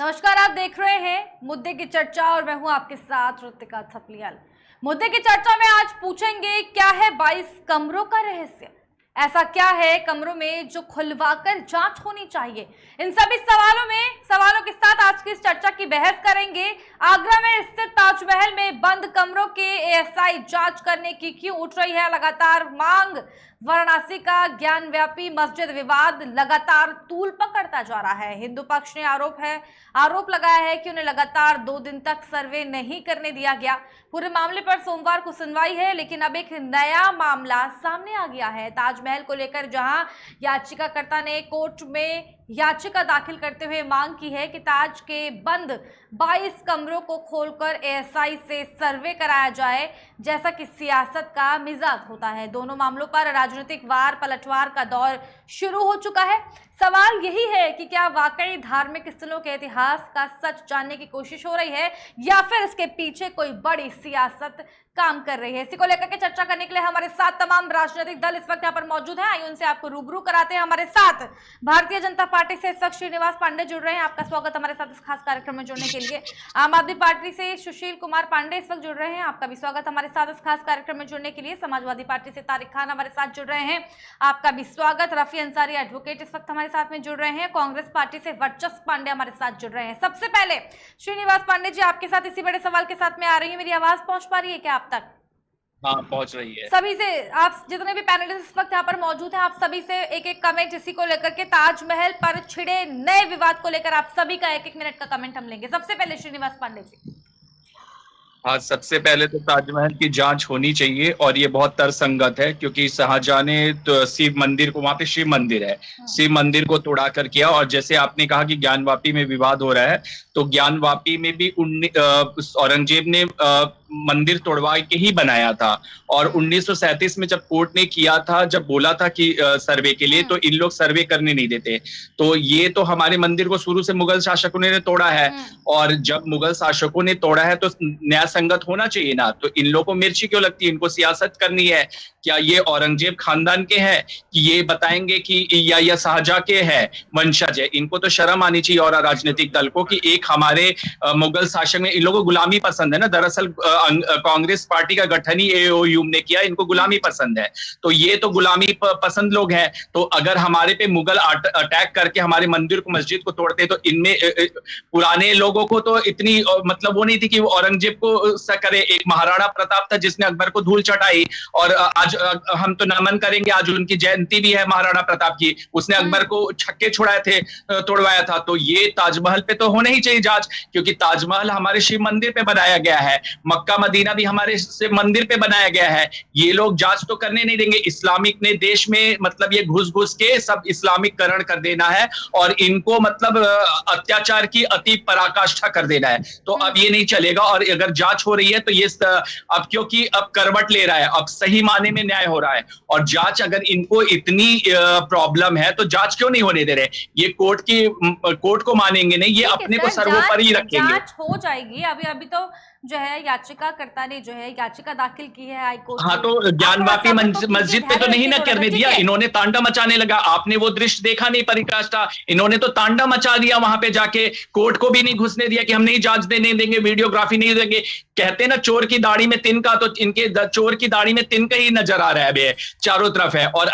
नमस्कार, आप देख रहे हैं मुद्दे की चर्चा और मैं हूं आपके साथ ऋतिका थपलियाल। मुद्दे की चर्चा में आज पूछेंगे, क्या है 22 कमरों का रहस्य? ऐसा क्या है कमरों में जो खुलवाकर जांच होनी चाहिए? इन सभी सवालों के साथ आज की इस चर्चा की बहस करेंगे। आगरा में स्थित ताजमहल में बंद कमरों के एएसआई जांच करने की क्यों उठ रही है लगातार मांग? वाराणसी का ज्ञानव्यापी मस्जिद विवाद लगातार तूल पकड़ता जा रहा है। हिंदू पक्ष ने आरोप लगाया है कि उन्हें लगातार 2 दिन तक सर्वे नहीं करने दिया गया। पूरे मामले पर सोमवार को सुनवाई है, लेकिन अब एक नया मामला सामने आ गया है। ताजमहल को लेकर जहां याचिकाकर्ता ने कोर्ट में याचिका दाखिल करते हुए मांग की है कि ताज के बंद 22 कमरों को खोलकर एएसआई से सर्वे कराया जाए, जैसा कि सियासत का मिजाज होता है। दोनों मामलों पर राजनीतिक वार पलटवार का दौर शुरू हो चुका है। सवाल यही है कि क्या वाकई धार्मिक स्थलों के इतिहास का सच जानने की कोशिश हो रही है या फिर इसके पीछे कोई बड़ी सियासत काम कर रही है? इसी को लेकर के चर्चा करने के लिए हमारे साथ तमाम राजनीतिक दल इस वक्त यहाँ पर मौजूद हैं। आइए उनसे आपको रूबरू कराते हैं। हमारे साथ भारतीय जनता पार्टी से इस वक्त श्रीनिवास पांडे जुड़ रहे हैं। आपका स्वागत हमारे साथ इस खास कार्यक्रम में जुड़ने के लिए। आम आदमी पार्टी से सुशील कुमार पांडे इस वक्त जुड़ रहे हैं। आपका भी स्वागत हमारे साथ इस खास कार्यक्रम में जुड़ने के लिए। समाजवादी पार्टी से तारिक खान हमारे साथ जुड़ रहे हैं। आपका भी स्वागत। रफी अंसारी एडवोकेट इस वक्त हमारे साथ में जुड़ रहे हैं। कांग्रेस पार्टी से वर्चस्व पांडे हमारे साथ जुड़ रहे हैं। सबसे पहले श्रीनिवास पांडे जी, आपके साथ इसी बड़े सवाल के साथ में आ रही है। मेरी आवाज पहुंच पा रही है क्या आप तक? हाँ, पहुंच रही है। सभी से, आप जितने भी पैनलिस्ट इस वक्त यहाँ पर मौजूद हैं, आप सभी से एक एक कमेंट इसी को लेकर के, ताजमहल पर छिड़े नए विवाद को लेकर आप सभी का एक एक मिनट का कमेंट हम लेंगे। सबसे पहले श्रीनिवास पांडे जी। हाँ, सबसे पहले तो ताजमहल की जांच होनी चाहिए और ये बहुत तर्कसंगत है क्योंकि शाहजहां ने तो शिव मंदिर को, वहां पे शिव मंदिर है, शिव मंदिर को तोड़ा कर किया। और जैसे आपने कहा कि ज्ञानवापी में विवाद हो रहा है, तो ज्ञानवापी में भी औरंगजेब ने मंदिर तोड़वा के ही बनाया था। और 1937 में जब कोर्ट ने किया था, जब बोला था कि सर्वे के लिए, तो इन लोग सर्वे करने नहीं देते। तो ये तो हमारे मंदिर को शुरू से मुगल शासकों ने तोड़ा है, और जब मुगल शासकों ने तोड़ा है तो न्याय संगत होना चाहिए ना। तो इन लोगों को मिर्ची क्यों लगती है? इनको सियासत करनी है क्या? ये औरंगजेब खानदान के हैं कि ये बताएंगे कि या शाहजहां के हैं वंशज है? इनको तो शर्म आनी चाहिए और राजनीतिक दल को कि एक हमारे मुगल शासक में, इन लोगों को गुलामी पसंद है ना। दरअसल कांग्रेस पार्टी का गठन ही एओयू ने किया, इनको गुलामी पसंद है। तो ये तो गुलामी पसंद लोग हैं। तो अगर हमारे पे मुगल अटैक करके हमारे मंदिर को, मस्जिद को तोड़ते, तो इनमें पुराने लोगों को तो इतनी मतलब वो नहीं थी कि वो औरंगजेब को करे। एक महाराणा प्रताप था जिसने अकबर को धूल चटाई, और आज हम तो नमन करेंगे, आज उनकी जयंती भी है महाराणा प्रताप की। उसने अकबर को छक्के छुड़ाए थे, तोड़वाया था। तो ये ताजमहल पे तो होने ही चाहिए जांच, क्योंकि ताजमहल हमारे शिव मंदिर पे बनाया गया है, मक्का मदीना भी हमारे शिव मंदिर पे बनाया गया है। ये लोग जांच तो करने नहीं देंगे। इस्लामिक ने देश में मतलब ये घुस घुस के सब इस्लामिककरण कर देना है और इनको मतलब अत्याचार की अति पराकाष्ठा कर देना है। तो अब ये नहीं चलेगा। और अगर जांच हो रही है तो ये अब, क्योंकि अब करवट ले रहा है, अब सही माने में न्याय हो रहा है। और जांच, अगर इनको इतनी प्रॉब्लम है तो जांच क्यों नहीं होने दे रहे? ये कोर्ट को मानेंगे नहीं, ये अपने को सर्वोपरि रखेंगे। जांच हो जाएगी। अभी तो जो है याचिकाकर्ता ने जो है याचिका दाखिल की है हाईकोर्ट। हाँ, तो ज्ञानवापी मस्जिद पे तो नहीं ना करने दिया, इन्होंने तांडव मचाने लगा। आपने वो दृश्य देखा नहीं, पराकाष्ठा? इन्होंने तो तांडव मचा दिया वहां पे जाके। कोर्ट को भी नहीं घुसने दिया कि हम नहीं जांच देने देंगे, वीडियोग्राफी नहीं देंगे। कहते ना चोर की दाढ़ी में तिनका, तो इनके चोर की दाढ़ी में तिनका ही नजर आ रहा है, अभी चारों तरफ है। और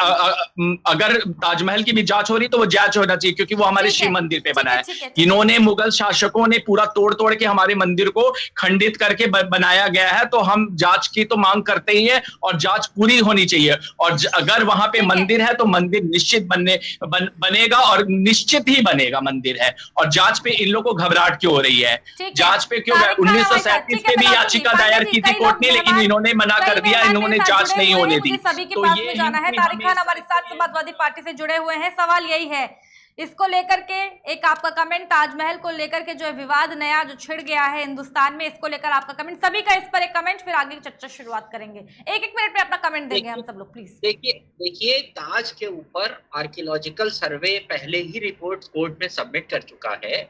अगर ताजमहल की भी जांच हो रही तो वो जांच होना चाहिए, क्योंकि वो हमारे शिव मंदिर पे बना है। इन्होंने, मुगल शासकों ने पूरा तोड़ तोड़ के हमारे मंदिर को खंडित करके बनाया गया है। तो हम जांच की तो मांग करते ही है और जांच पूरी होनी चाहिए। और अगर वहां पे मंदिर है तो मंदिर निश्चित बनेगा, और निश्चित ही बनेगा मंदिर है। और जांच पे इन लोगों को घबराहट क्यों हो रही है? जांच पे क्यों? 1937 में भी याचिका दायर की थी कोर्ट ने, लेकिन इन्होंने मना कर दिया, इन्होंने जांच नहीं होने दी। सभी के पास में जाना है। तारिक खान हमारे साथ समाजवादी पार्टी से जुड़े हुए हैं। सवाल यही है इसको लेकर के, एक आपका कमेंट, ताजमहल को लेकर के जो विवाद नया जो छिड़ गया है हिंदुस्तान में, इसको लेकर आपका कमेंट, सभी का इस पर एक कमेंट, फिर आगे की चर्चा शुरुआत करेंगे। एक एक मिनट में अपना कमेंट देंगे हम सब लोग, प्लीज। देखिए, ताज के ऊपर आर्कियोलॉजिकल सर्वे पहले ही रिपोर्ट कोर्ट में सबमिट कर चुका है,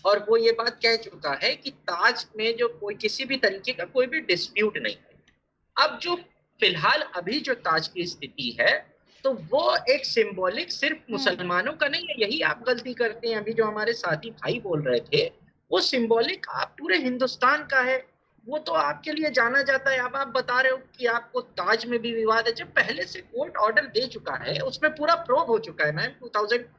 और वो ये बात कह चुका है कि ताज में जो कोई किसी भी तरीके का कोई भी डिस्प्यूट नहीं है। अब जो फिलहाल अभी जो ताज की स्थिति है, तो वो एक सिंबॉलिक सिर्फ मुसलमानों का नहीं है। यही आप गलती करते हैं। अभी जो हमारे साथी भाई बोल रहे थे वो सिंबॉलिक आप पूरे हिंदुस्तान का है, वो तो आपके लिए जाना जाता है। अब आप बता रहे हो कि आपको ताज में भी विवाद है, जब पहले से कोर्ट ऑर्डर दे चुका है, उसमें पूरा प्रोब हो चुका है मैम। 2000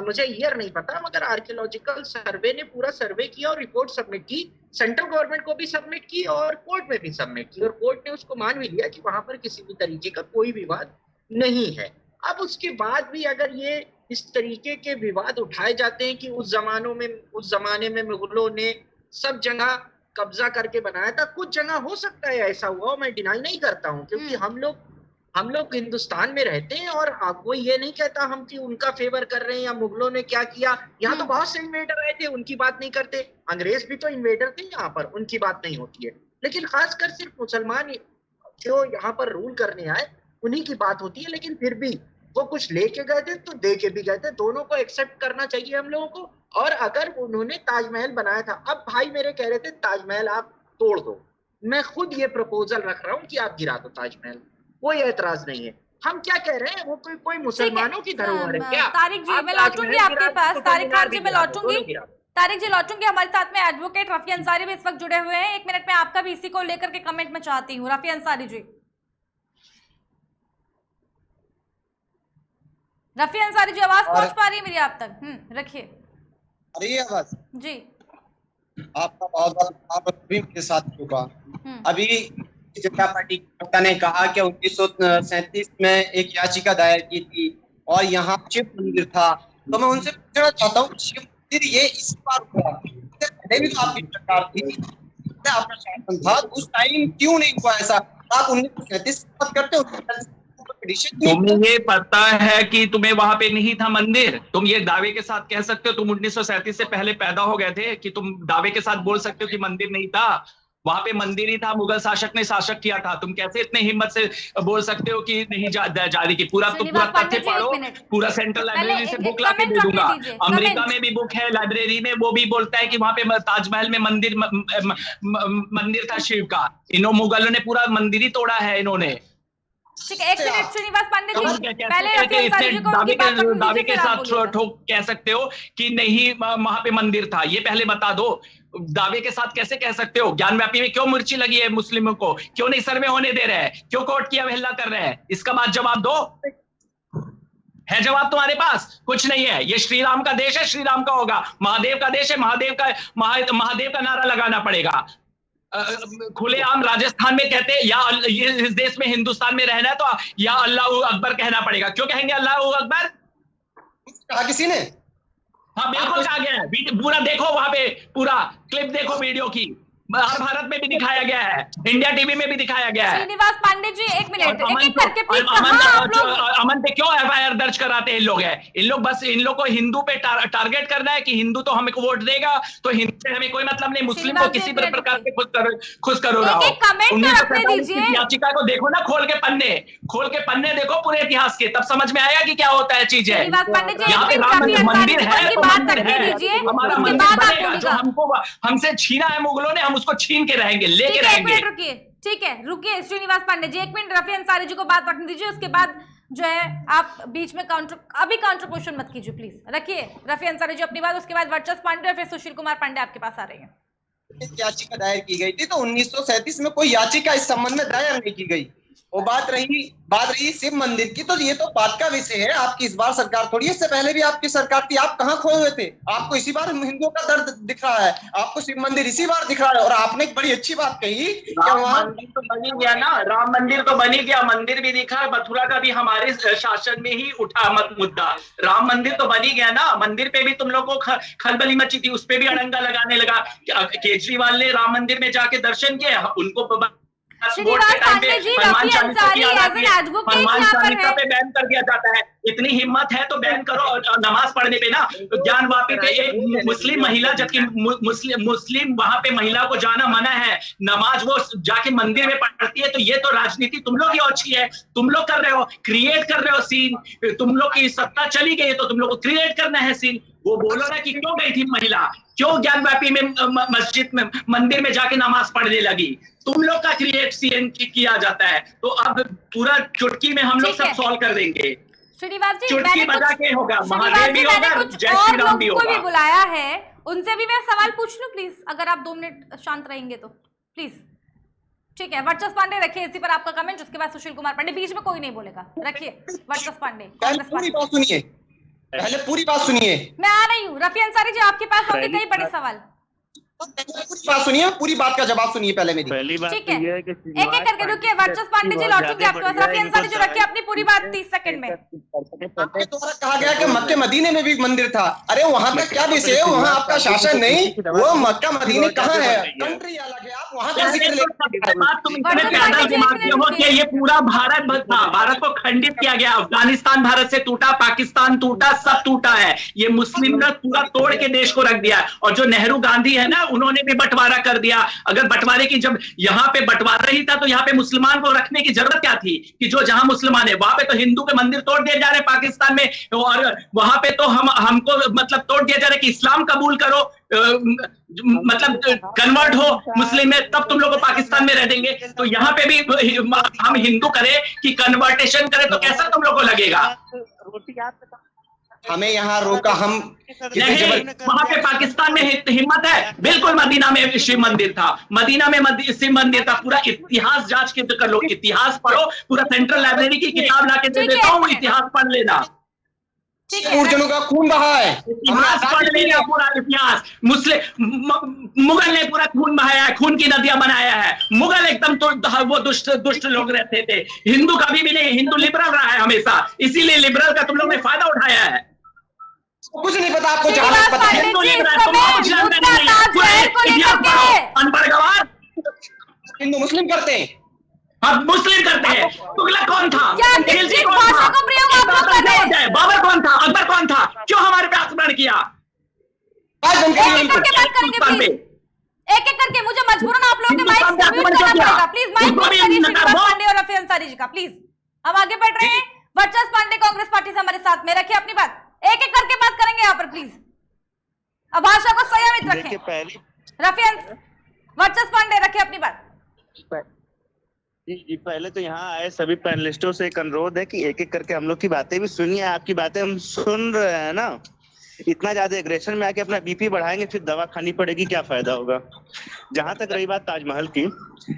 मुझे ईयर नहीं पता, मगर आर्कियोलॉजिकल सर्वे ने पूरा सर्वे किया और रिपोर्ट सबमिट की, सेंट्रल गवर्नमेंट को भी सबमिट की और कोर्ट में भी सबमिट की, और कोर्ट ने उसको मान भी लिया कि वहां पर किसी भी तरीके का कोई विवाद नहीं है। अब उसके बाद भी अगर ये इस तरीके के विवाद उठाए जाते हैं कि उस जमाने में मुगलों ने सब जगह कब्जा करके बनाया था, कुछ जगह हो सकता है ऐसा हुआ, मैं डिनाई नहीं करता हूँ, क्योंकि हम लोग हिंदुस्तान में रहते हैं और कोई ये नहीं कहता हम कि उनका फेवर कर रहे हैं या मुगलों ने क्या किया। यहाँ तो बहुत से इन्वेडर आए थे, उनकी बात नहीं करते, अंग्रेज भी तो इन्वेडर थे यहाँ पर, उनकी बात नहीं होती है। लेकिन खासकर सिर्फ मुसलमान जो यहाँ पर रूल करने आए उन्हीं की बात होती है। लेकिन फिर भी वो कुछ लेके गए थे तो दे के भी गए थे, दोनों को एक्सेप्ट करना चाहिए हम लोगों को। और अगर उन्होंने ताजमहल बनाया था, अब भाई मेरे कह रहे थे ताजमहल आप तोड़ दो, मैं खुद ये प्रपोजल रख रहा हूँ कि आप गिरा दो ताजमहल, कोई एतराज नहीं है। हम क्या कह रहे हैं, वो कोई मुसलमानों की धरोहर है क्या? तारिक जी मैं लौटूंगी आपके पास, तारिक खान जी मैं लौटूंगी, तारिक जी लौटूंगी। हमारे साथ में एडवोकेट रफी अंसारी भी इस वक्त जुड़े हुए हैं। 1 मिनट में आपका भी इसी को लेकर के कमेंट में चाहती हूँ। रफी अंसारी जी, रफी अंसारी जी आवाज पहुंच पा रही है मेरी आप तक? रखिए। अरे ये आवाज जी आपका बहुत बहुत भी मेरे साथ होगा। अभी जनता पार्टी के ने कहा कि 1937 में एक याचिका दायर की थी और यहाँ शिव मंदिर था, तो मैं उनसे पूछना चाहता हूँ शिव मंदिर ये इस बार हुआ, पहले भी तो आपकी सरकार थी, आपका शासन था, उस टाइम क्यों नहीं हुआ ऐसा? आप 1937 की बात करते हो, तुम्हें ये पता है कि तुम्हें वहां पे नहीं था मंदिर? तुम ये दावे के साथ कह सकते हो तुम 1937 से पहले पैदा हो गए थे कि तुम दावे के साथ बोल सकते हो कि मंदिर नहीं था? वहां पे मंदिर ही था, मुगल शासक ने शासक किया था। तुम कैसे इतने हिम्मत से बोल सकते हो कि नहीं जारी की? पूरा तथ्य पढ़ो, पूरा सेंट्रल लाइब्रेरी से बुक लाके दे दूंगा। अमेरिका में भी बुक है लाइब्रेरी में, वो भी बोलता है कि वहां पे ताजमहल में मंदिर था शिव का। इन मुगलों ने पूरा मंदिर ही तोड़ा है इन्होंने। ठीक है, 1 मिनट श्रीनिवास पांडे जी, पहले दावे के साथ ठोक कह सकते हो कि नहीं वहां पे मंदिर था, ये पहले बता दो। दावे के साथ कैसे कह सकते हो? ज्ञानव्यापी में क्यों मिर्ची लगी है मुस्लिमों को? क्यों नहीं सर्वे होने दे रहे हैं? क्यों कोर्ट की अवहेलना कर रहे हैं? इसका बात जवाब दो। है जवाब तुम्हारे पास? कुछ नहीं है। ये श्री राम का देश है, श्री राम का होगा। महादेव का देश है, महादेव का नारा लगाना पड़ेगा। खुलेआम राजस्थान में कहते हैं या इस देश में हिंदुस्तान में रहना है तो या अल्लाह अकबर कहना पड़ेगा। क्यों कहेंगे अल्लाह अकबर? कहा किसी ने? हाँ बिल्कुल कहा गया है। पूरा देखो, वहां पे पूरा क्लिप देखो वीडियो की, भारत में भी दिखाया गया है, इंडिया टीवी में भी दिखाया गया है। श्रीनिवास पांडे जी 1 मिनट, एक करके प्लीज। अमन पे क्यों एफआईआर दर्ज कराते हैं इन लोग? इन लोग बस इन लोग को हिंदू पे टारगेट करना है कि हिंदू तो हमें वोट देगा, तो हिंदू से हमें कोई मतलब नहीं, मुस्लिम को किसी भी प्रकार से खुश करो रहा हो। याचिका को देखो ना, खोल के पन्ने देखो पूरे इतिहास के, तब समझ में आएगा कि क्या होता है चीजें। यहाँ पे राम मंदिर है तो मंदिर है, हमारा मंदिर बनेगा। जो हमसे छीना है मुगलों ने, हम उसको छीन के रहेंगे, लेके रहेंगे। रुकिए, ठीक है, रुकिए श्रीनिवास पांडे जी 1 मिनट, रफी अंसारी जी को बात रखने दीजिए। उसके बाद जो है आप बीच में काउंटर क्वेश्चन मत कीजिए प्लीज। रखिए रफी अंसारी जी अपनी बात, उसके बाद वर्चस्व पांडे और फिर सुशील कुमार पांडे आपके पास आ रहे हैं। याचिका दायर की गई थी तो 1937 में कोई याचिका इस संबंध में दायर नहीं की गई। वो बात रही शिव मंदिर की, तो ये तो बात का विषय है। आपकी इस बार सरकार थोड़ी, इससे पहले भी आपकी सरकार थी। आप कहाँ खोए हुए थे? आपको इसी बार हिंदुओं का दर्द दिख रहा है, आपको शिव मंदिर इसी बार दिख रहा है। और आपने एक बड़ी अच्छी बात कही, राम मंदिर तो बनी गया ना, राम मंदिर तो बनी गया, मंदिर भी दिखा है, मथुरा का भी हमारे शासन में ही उठा मुद्दा। राम मंदिर तो बनी गया ना, मंदिर पे भी तुम लोग को खलबली मची थी, उस पे भी अड़ंगा लगाने लगा। केजरीवाल ने राम मंदिर में जाके दर्शन किया, उनको Srinivas Pandey ji, Rafi Ansari as an advocate यहाँ पर है। पे बैन कर दिया जाता है। इतनी हिम्मत है तो बैन करो नमाज पढ़ने पे ना। ज्ञानवापी पे एक मुस्लिम महिला, जबकि मुस्लिम वहां पे महिला को जाना मना है, नमाज वो जाके मंदिर में पढ़ती है। तो ये तो राजनीति तुम लोग की अच्छी है, तुम लोग कर रहे हो, क्रिएट कर रहे हो सीन। तुम लोग की सत्ता चली गई तो तुम लोग को क्रिएट करना है सीन। वो बोलो ना कि क्यों गई थी महिला, क्यों ज्ञानवापी में मस्जिद में मंदिर में जाके नमाज पढ़ने लगी। तुम लोग का क्रिएट सीन किया जाता है। तो अब पूरा चुटकी में हम लोग सब सॉल्व कर देंगे। श्रीनिवास जी, चुटकी बजा के होगा, महादेव भी होगा, जय श्री राम भी होगा। भी बुलाया है उनसे भी मैं सवाल पूछ लूं प्लीज, अगर आप 2 मिनट शांत रहेंगे तो प्लीज। ठीक है, वर्चस्व पांडे रखिए इसी पर आपका कमेंट, उसके बाद सुशील कुमार पांडे, बीच में कोई नहीं बोलेगा। रखिए वर्चस्व पांडे, कांग्रेस पूरी पार्टी। बात सुनिए, पहले पूरी बात सुनिए। मैं आ रही हूँ रफी अंसारी जी, आपके पास होंगे कई बड़े सवाल। पूरी बात सुनिए, पूरी बात का जवाब सुनिए पहले मेरी। पहली बात ठीक तो है, ये है कि एक एक करके रुकिए, वर्चस्व पांडे जी लौटूंगी आपके पास। रफी अंसारी जी रखिए अपनी पूरी बात 30 सेकंड में। आपके द्वारा कहा गया कि मक्के मदीने में भी मंदिर था। अरे वहाँ का क्या विषय है, वहाँ आपका शासन नहीं, वो मक्का मदीने कहाँ है, कंट्री अलग है, आप वहाँ का जिक्र लेकर ये पूरा भारत था, भारत को खंडित किया गया, अफगानिस्तान भारत से टूटा, पाकिस्तान टूटा, सब टूटा है, ये मुस्लिम का पूरा तोड़ के देश को रख दिया। और जो नेहरू गांधी है ना, उन्होंने भी बंटवारा कर दिया। अगर बंटवारे की, जब यहाँ पे बंटवारा ही था तो यहाँ पे मुसलमान को रखने की जरूरत क्या थी, कि जो जहां मुसलमान है वहां पे तो हिंदू के मंदिर तोड़ दिए जा रहे हैं पाकिस्तान में, और वहां पे तो हमको मतलब तोड़ दिया जा रहा है कि इस्लाम कबूल करो, मतलब कन्वर्ट हो मुस्लिम में, तब तुम लोग को पाकिस्तान में रह देंगे। तो यहाँ पे भी हम हिंदू करें कि कन्वर्टेशन करें तो कैसा तुम लोग को लगेगा? हमें यहाँ रोका, हम नहीं, वहां पे पाकिस्तान में हिम्मत है, बिल्कुल मदीना में शिव मंदिर था, मदीना में शिव मंदिर था, पूरा इतिहास जांच के कर लो, इतिहास पढ़ो, पूरा सेंट्रल लाइब्रेरी की किताब ला के दे देता हूँ, इतिहास पढ़ लेना। पूर्वजनों का खून बहा है, इतिहास पढ़ लेना, पूरा इतिहास। मुगल ने पूरा खून बहाया है, खून की नदियां बनाया है। मुगल एकदम तो वो दुष्ट लोग रहते थे। हिंदू कभी भी नहीं, हिंदू लिबरल रहा है हमेशा, इसीलिए लिबरल का तुम लोग ने फायदा उठाया है। कुछ नहीं पता आपको, जहां पता है हिंदू लिबरल, तुम जानते नहीं है, पूरा इतिहास पढ़ो, अनपढ़ गवार। हिंदू मुस्लिम करते हैं, अब मुस्लिम करते हैं। तुगलक कौन था? खिलजी कौन भाषा था? का प्रयोग आप लोग कर रहे हैं। बाबर कौन था? अकबर कौन था? क्यों हमारे पे आक्रमण किया? एक एक करके बात करेंगे प्लीज, एक एक करके, मुझे मजबूरन आप लोगों के माइक म्यूट करना पड़ेगा। प्लीज माइक म्यूट करिए श्रीनिवास पांडे और रफी अंसारी जी का, प्लीज। हम आगे बढ़ रहे हैं। वर्चस्व पांडे कांग्रेस पार्टी से हमारे साथ में, रखिए अपनी बात, एक एक करके बात करेंगे यहाँ पर प्लीज। अब भाषा को संयमित रखें। रफी वर्चस्व पांडे रखिए अपनी बात। जी, पहले तो यहाँ आए सभी पैनलिस्टों से एक अनुरोध है कि एक एक करके हम लोग की बातें भी सुनिए। आपकी बातें हम सुन रहे हैं ना, इतना ज्यादा एग्रेशन में आके अपना बीपी बढ़ाएंगे, फिर दवा खानी पड़ेगी, क्या फायदा होगा। जहां तक रही बात ताजमहल की,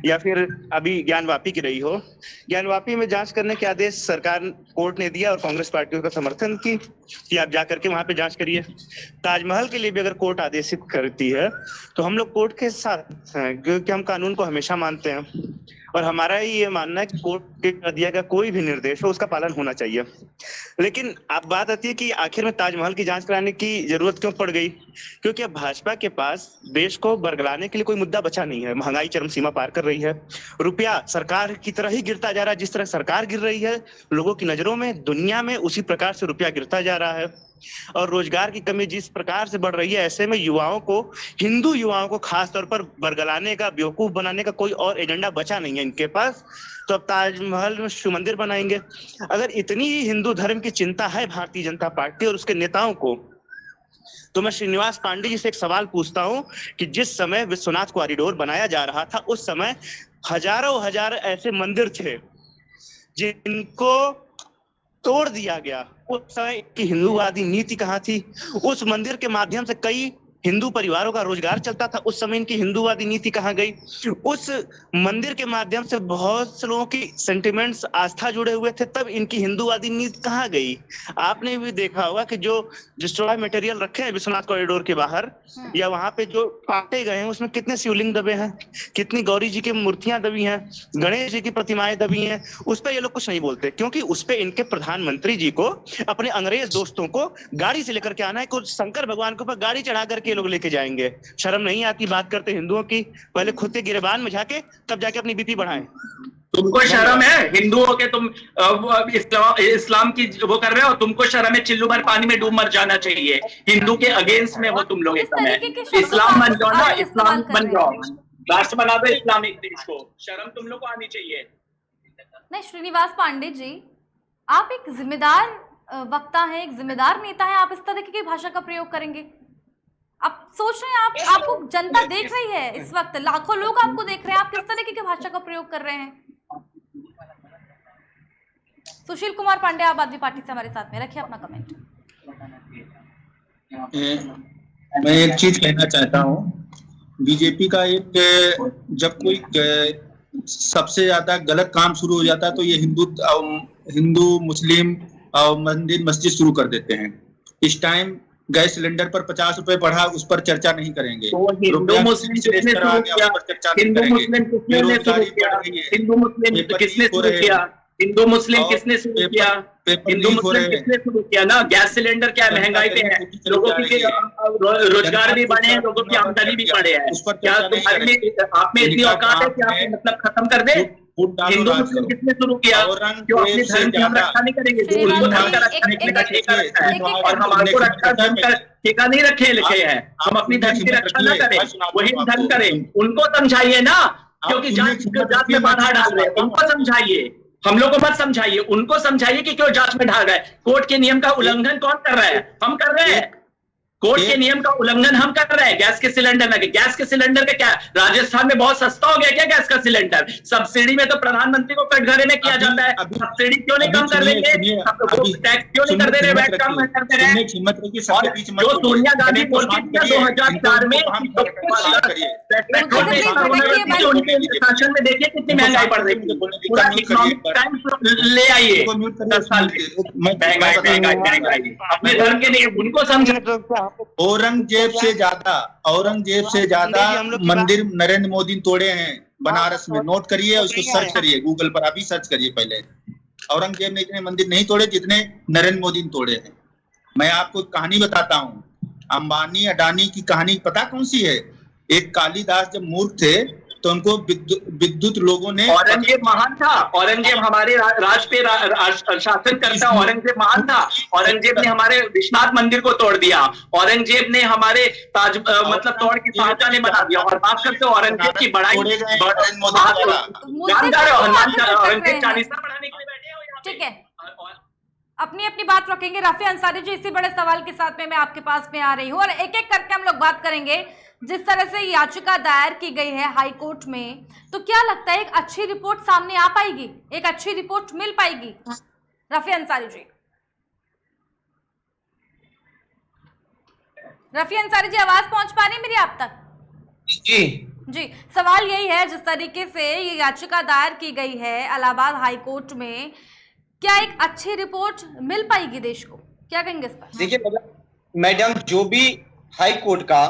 या फिर अभी ज्ञानवापी की रही हो, ज्ञानवापी में जांच करने के आदेश सरकार कोर्ट ने दिया और कांग्रेस पार्टी का समर्थन की कि आप जा करके वहां पे जांच करिए। ताजमहल के लिए भी अगर कोर्ट आदेशित करती है तो हम लोग कोर्ट के साथ हैं, क्योंकि हम कानून को हमेशा मानते हैं और हमारा ही ये मानना है कि कोर्ट के दिया गया कोई भी निर्देश हो उसका पालन होना चाहिए। लेकिन अब बात आती है कि आखिर में ताजमहल की जांच कराने की जरूरत क्यों पड़ गई? क्योंकि अब भाजपा के पास देश को बरगलाने के लिए कोई मुद्दा बचा नहीं है। महंगाई चरम सीमा पार कर रही है, रुपया सरकार की तरह ही गिरता जा रहा है, जिस तरह सरकार गिर रही है लोगों की नजरों में, दुनिया में उसी प्रकार से रुपया गिरता जा रहा है। और रोजगार की कमी जिस प्रकार से बढ़ रही है, ऐसे में युवाओं को, हिंदू युवाओं को खास तौर पर बरगलाने का, बेवकूफ बनाने का कोई और एजेंडा बचा नहीं है इनके पास। तो अब ताजमहल में शिव मंदिर बनाएंगे। अगर इतनी ही हिंदू धर्म की चिंता है भारतीय जनता पार्टी और उसके नेताओं को, तो मैं श्रीनिवास पांडे जी से एक सवाल पूछता हूं कि जिस समय विश्वनाथ कॉरिडोर बनाया जा रहा था उस समय हजारों हजार ऐसे मंदिर थे जिनको तोड़ दिया गया। उस समय की हिंदूवादी नीति कहाँ थी? उस मंदिर के माध्यम से कई हिंदू परिवारों का रोजगार चलता था, उस समय इनकी हिंदूवादी नीति कहाँ गई? उस मंदिर के माध्यम से बहुत से लोगों की सेंटिमेंट्स, आस्था जुड़े हुए थे, तब इनकी हिंदूवादी नीति कहाँ गई? आपने भी देखा होगा कि जो डिस्ट्रॉय मटेरियल रखे हैं विश्वनाथ कॉरिडोर के बाहर या वहां पे जो काटे गए हैं उसमें कितने शिवलिंग दबे हैं, कितनी गौरी जी की मूर्तियां दबी हैं, गणेश जी की प्रतिमाएं दबी हैं। उस पर ये लोग कुछ नहीं बोलते क्योंकि उस पर इनके प्रधानमंत्री जी को, अपने अंग्रेज दोस्तों को गाड़ी से लेकर के आना है। कुछ शंकर भगवान के ऊपर गाड़ी चढ़ा करके लोग लेके जाएंगे। शर्म नहीं आती बात करते हिंदुओं की? पहले खुद के गिरेबान में जाके तब जाके अपनी बीपी बढ़ाएं। तुमको शर्म है हिंदुओं के? तुम इस्लाम की वो कर रहे हो, तुमको शर्म है? चिल्लू भर पानी में डूब मर जाना चाहिए। हिंदू के अगेंस्ट में हो तुम लोग। इस्लाम बन जाओ ना, इस्लाम बन जाओ, राष्ट्र बना दो इस्लामिक देश को। शर्म तुम लोग को आनी चाहिए। नहीं श्रीनिवास पांडे जी, आप एक जिम्मेदार वक्ता है, एक जिम्मेदार नेता है, आप इस तरह की भाषा का प्रयोग करेंगे? आप सोच रहे हैं, आपको जनता देख रही है इस वक्त, लाखों लोग आपको देख रहे हैं, आप किस तरह की भाषा का प्रयोग कर रहे हैं? सुशील कुमार पांडे, आप आदमी पार्टी से हमारे साथ में, रखिए अपना कमेंट। मैं एक चीज कहना चाहता हूँ, बीजेपी का एक जब कोई सबसे ज्यादा गलत काम शुरू हो जाता है तो ये हिंदू मुस्लिम मंदिर मस्जिद शुरू कर देते हैं। इस टाइम गैस सिलेंडर पर 50 रुपए बढ़ा, उस पर चर्चा नहीं करेंगे। तो हिंदू मुस्लिम किसने शुरू किया? हिंदू मुस्लिम किसने शुरू किया? हिंदू मुस्लिम किसने शुरू किया? हिंदू मुस्लिम किसने शुरू किया? हिंदू मुस्लिम किसने शुरू किया ना? गैस सिलेंडर क्या महंगाई पे है, लोगों की रोजगार भी बढ़े हैं, लोगों की आमदनी भी बढ़े है। क्या आप में इतनी औकात है कि आप मतलब खत्म कर दे? हिंदू मुस्लिम किसने शुरू किया? क्यों अपने धर्म की हम रक्षा नहीं करेंगे? उनको धर्म का रक्षा नहीं का ठेका रखा है और हमारे को रक्षा धर्म का ठेका नहीं रखे लिखे हैं। हम अपनी धर्म की रक्षा न करें, वही धर्म करें। उनको समझाइए ना, क्योंकि जात में बाधा डाल रहे हैं, उनको समझाइए। हम लोग को मत समझाइए, उनको समझाइए कि क्यों जांच में ढाल रहा है। कोर्ट के नियम का उल्लंघन कौन कर रहा है? हम कर रहे हैं। कोर्ट के नियम का उल्लंघन हम कर रहे हैं। गैस के सिलेंडर में, गैस के सिलेंडर का क्या, राजस्थान में बहुत सस्ता हो गया क्या गैस का सिलेंडर? सब्सिडी में तो प्रधानमंत्री को कटघरे में किया जाता है। सब्सिडी क्यों नहीं कम कर देंगे? टैक्स क्यों नहीं कर दे रहे? वैट कम करते रहे। जो सोनिया गांधी बोलती थी 2004 में, उनके शासन में देखिए कितनी महंगाई बढ़ रही थी। पूरा इकोनॉमिक टाइम्स ले आइए 10 साल महंगाई अपने धर्म के लिए, उनको समझ। औरंगजेब से ज्यादा मंदिर नरेंद्र मोदी ने तोड़े हैं बनारस में। नोट करिए, उसको सर्च करिए गूगल पर, अभी सर्च करिए। पहले औरंगजेब ने इतने मंदिर नहीं तोड़े जितने नरेंद्र मोदी ने तोड़े हैं। मैं आपको कहानी बताता हूँ, अंबानी अडानी की कहानी पता कौन सी है? एक कालिदास जब मूर्ख थे तो उनको विद्युत लोगों ने, औरंगजेब महान था, औरंगजेब हमारे राज पे शासन करता, औरंगजेब महान था। औरंगजेब ने हमारे विश्वनाथ मंदिर को तोड़ दिया, औरंगजेब ने हमारे ताज मतलब तोड़ की शाहजहां बना दिया। और बात करते हो औरंगजेब की बड़ाई, औरंगजेब चालीसा बढ़ाने के लिए बैठे हो। ठीक है, अपनी अपनी बात रखेंगे। रफी अंसारी जी, इसी बड़े सवाल के साथ में मैं आपके पास में आ रही हूँ और एक एक करके हम लोग बात करेंगे। जिस तरह से याचिका दायर की गई है हाई कोर्ट में, तो क्या लगता है एक अच्छी रिपोर्ट सामने आ पाएगी, एक अच्छी रिपोर्ट मिल पाएगी? रफी अंसारी जी, रफी अंसारी जी, आवाज पहुंच पा रही है मेरी आप तक? जी, सवाल यही है, जिस तरीके से ये याचिका दायर की गई है इलाहाबाद हाई कोर्ट में, क्या एक अच्छी रिपोर्ट मिल पाएगी देश को? क्या कहेंगे इस पर? देखिए मैडम, जो भी हाई कोर्ट का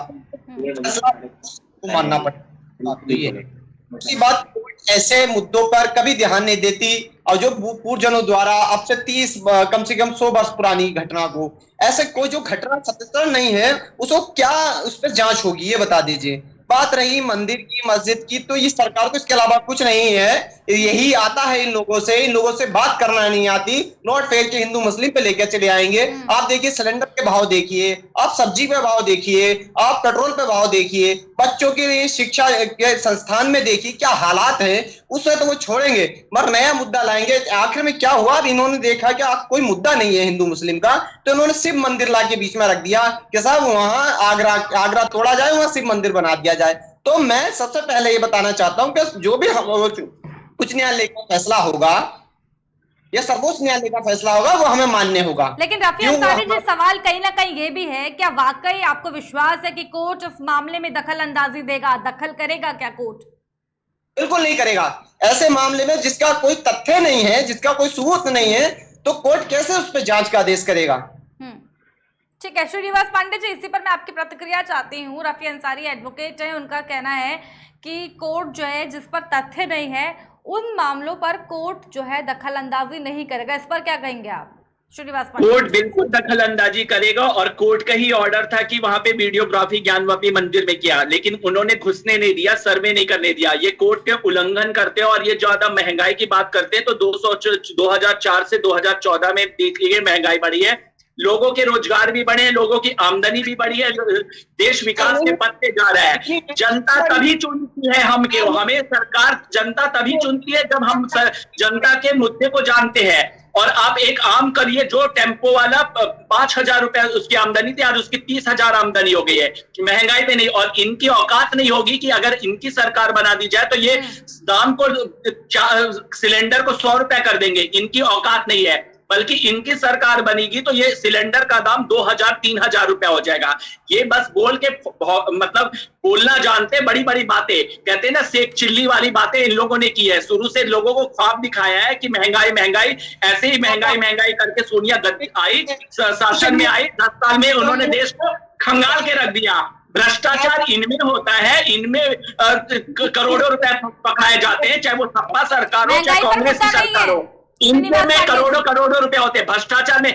फैसला को मानना पड़ेगा। दूसरी बात, ऐसे मुद्दों पर कभी ध्यान नहीं देती और जो पूर्वजनों द्वारा अब से 30 कम से कम 100 वर्ष पुरानी घटना को, ऐसे कोई जो घटना सत्य नहीं है उसको क्या उस पर जांच होगी, ये बता दीजिए। बात रही मंदिर की, मस्जिद की, तो इस सरकार को इसके अलावा कुछ नहीं है। यही आता है इन लोगों से बात करना नहीं आती। नोट फेल के हिंदू मुस्लिम पे लेकर चले आएंगे। आप देखिए सिलेंडर के भाव देखिए, आप सब्जी पे भाव देखिए, आप पेट्रोल पे भाव देखिए, बच्चों के लिए शिक्षा के संस्थान में देखिए क्या हालात है। उसमें तो वो छोड़ेंगे मगर नया मुद्दा लाएंगे। आखिर में क्या हुआ, इन्होंने देखा कि कोई मुद्दा नहीं है हिंदू मुस्लिम का, तो इन्होंने शिव मंदिर ला के बीच में रख दिया कि साहब वहां आगरा तोड़ा जाए, वहां शिव मंदिर बना दिया जाए। तो मैं सबसे पहले ये बताना चाहता हूं कि जो भी उच्च न्यायालय का फैसला होगा या सर्वोच्च न्यायालय का फैसला होगा वो हमें मान्य होगा। लेकिन रफी अंसारी जी, सवाल कहीं ना कहीं ये भी है, क्या वाकई आपको विश्वास है कि कोर्ट इस मामले में दखल अंदाजी देगा, दखल करेगा क्या कोर्ट? बिल्कुल नहीं करेगा। ऐसे मामले में जिसका कोई तथ्य नहीं है, जिसका कोई सबूत नहीं है, तो कोर्ट कैसे उस पर जांच का आदेश करेगा? ठीक है, श्रीनिवास पांडे जी, इसी पर मैं आपकी प्रतिक्रिया चाहती हूँ। रफी अंसारी एडवोकेट हैं, उनका कहना है कि कोर्ट जो है जिस पर तथ्य नहीं है उन मामलों पर कोर्ट जो है दखल अंदाजी नहीं करेगा। इस पर क्या कहेंगे आप श्रीनिवास पांडे? कोर्ट बिल्कुल दखल अंदाजी करेगा और कोर्ट का ही ऑर्डर था कि वहां पे वीडियोग्राफी ज्ञानवापी मंदिर में किया, लेकिन उन्होंने घुसने नहीं दिया, सर्वे नहीं करने दिया। ये कोर्ट के उल्लंघन करते हैं। और ये ज्यादा महंगाई की बात करते हैं तो 2004 से 2014 में देखिए महंगाई बढ़ी है, लोगों के रोजगार भी बढ़े हैं, लोगों की आमदनी भी बढ़ी है, देश विकास के पथ पे जा रहा है। जनता तभी चुनती है हमें सरकार जनता तभी चुनती है जब हम जनता के मुद्दे को जानते हैं। और आप एक आम करिए, जो टेम्पो वाला 5,000 रुपए उसकी आमदनी थी, आज उसकी 30,000 आमदनी हो गई है, महंगाई पे नहीं। और इनकी औकात नहीं होगी कि अगर इनकी सरकार बना दी जाए तो ये दाम को सिलेंडर को 100 रुपए कर देंगे, इनकी औकात नहीं है। बल्कि इनकी सरकार बनेगी तो ये सिलेंडर का दाम 2000-3000 रुपया हो जाएगा। ये बस बोल के मतलब बोलना जानते, बड़ी बड़ी बातें कहते हैं ना, शेख चिल्ली वाली बातें इन लोगों ने की है। शुरू से लोगों को ख्वाब दिखाया है कि महंगाई महंगाई, ऐसे ही महंगाई करके सोनिया गांधी आई, शासन में आई, 10 साल में उन्होंने देश को खंगाल के रख दिया। भ्रष्टाचार इनमें होता है, इनमें करोड़ों रुपए पकड़ाए जाते हैं, चाहे वो सपा सरकार हो चाहे कांग्रेस की सरकार हो, इनके में करोड़ों रुपए होते हैं। भ्रष्टाचार में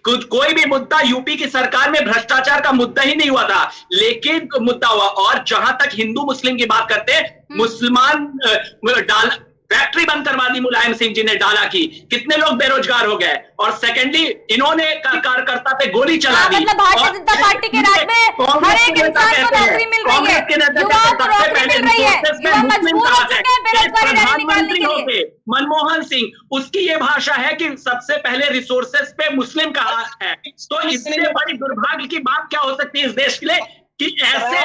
कोई भी मुद्दा यूपी की सरकार में भ्रष्टाचार का मुद्दा ही नहीं हुआ था, लेकिन मुद्दा हुआ। और जहां तक हिंदू मुस्लिम की बात करते हैं, मुसलमान फैक्ट्री बंद करवा दी मुलायम सिंह जी ने डाला की, कितने लोग बेरोजगार हो गए। और सेकेंडली इन्होंने कार्यकर्ता पे गोली चला दी। मतलब भारतीय जनता पार्टी के राज में हर एक इंसान को नौकरी मिल रही है, युवाओं को नौकरी मिल रही है, युवा मजबूर हो चुके हैं बेरोजगारी रैली निकालने के लिए। मनमोहन सिंह, उसकी ये भाषा है कि सबसे पहले रिसोर्सेस पे मुस्लिम का हाथ है। तो इससे बड़ी दुर्भाग्य की बात क्या हो सकती है इस देश के लिए कि ऐसे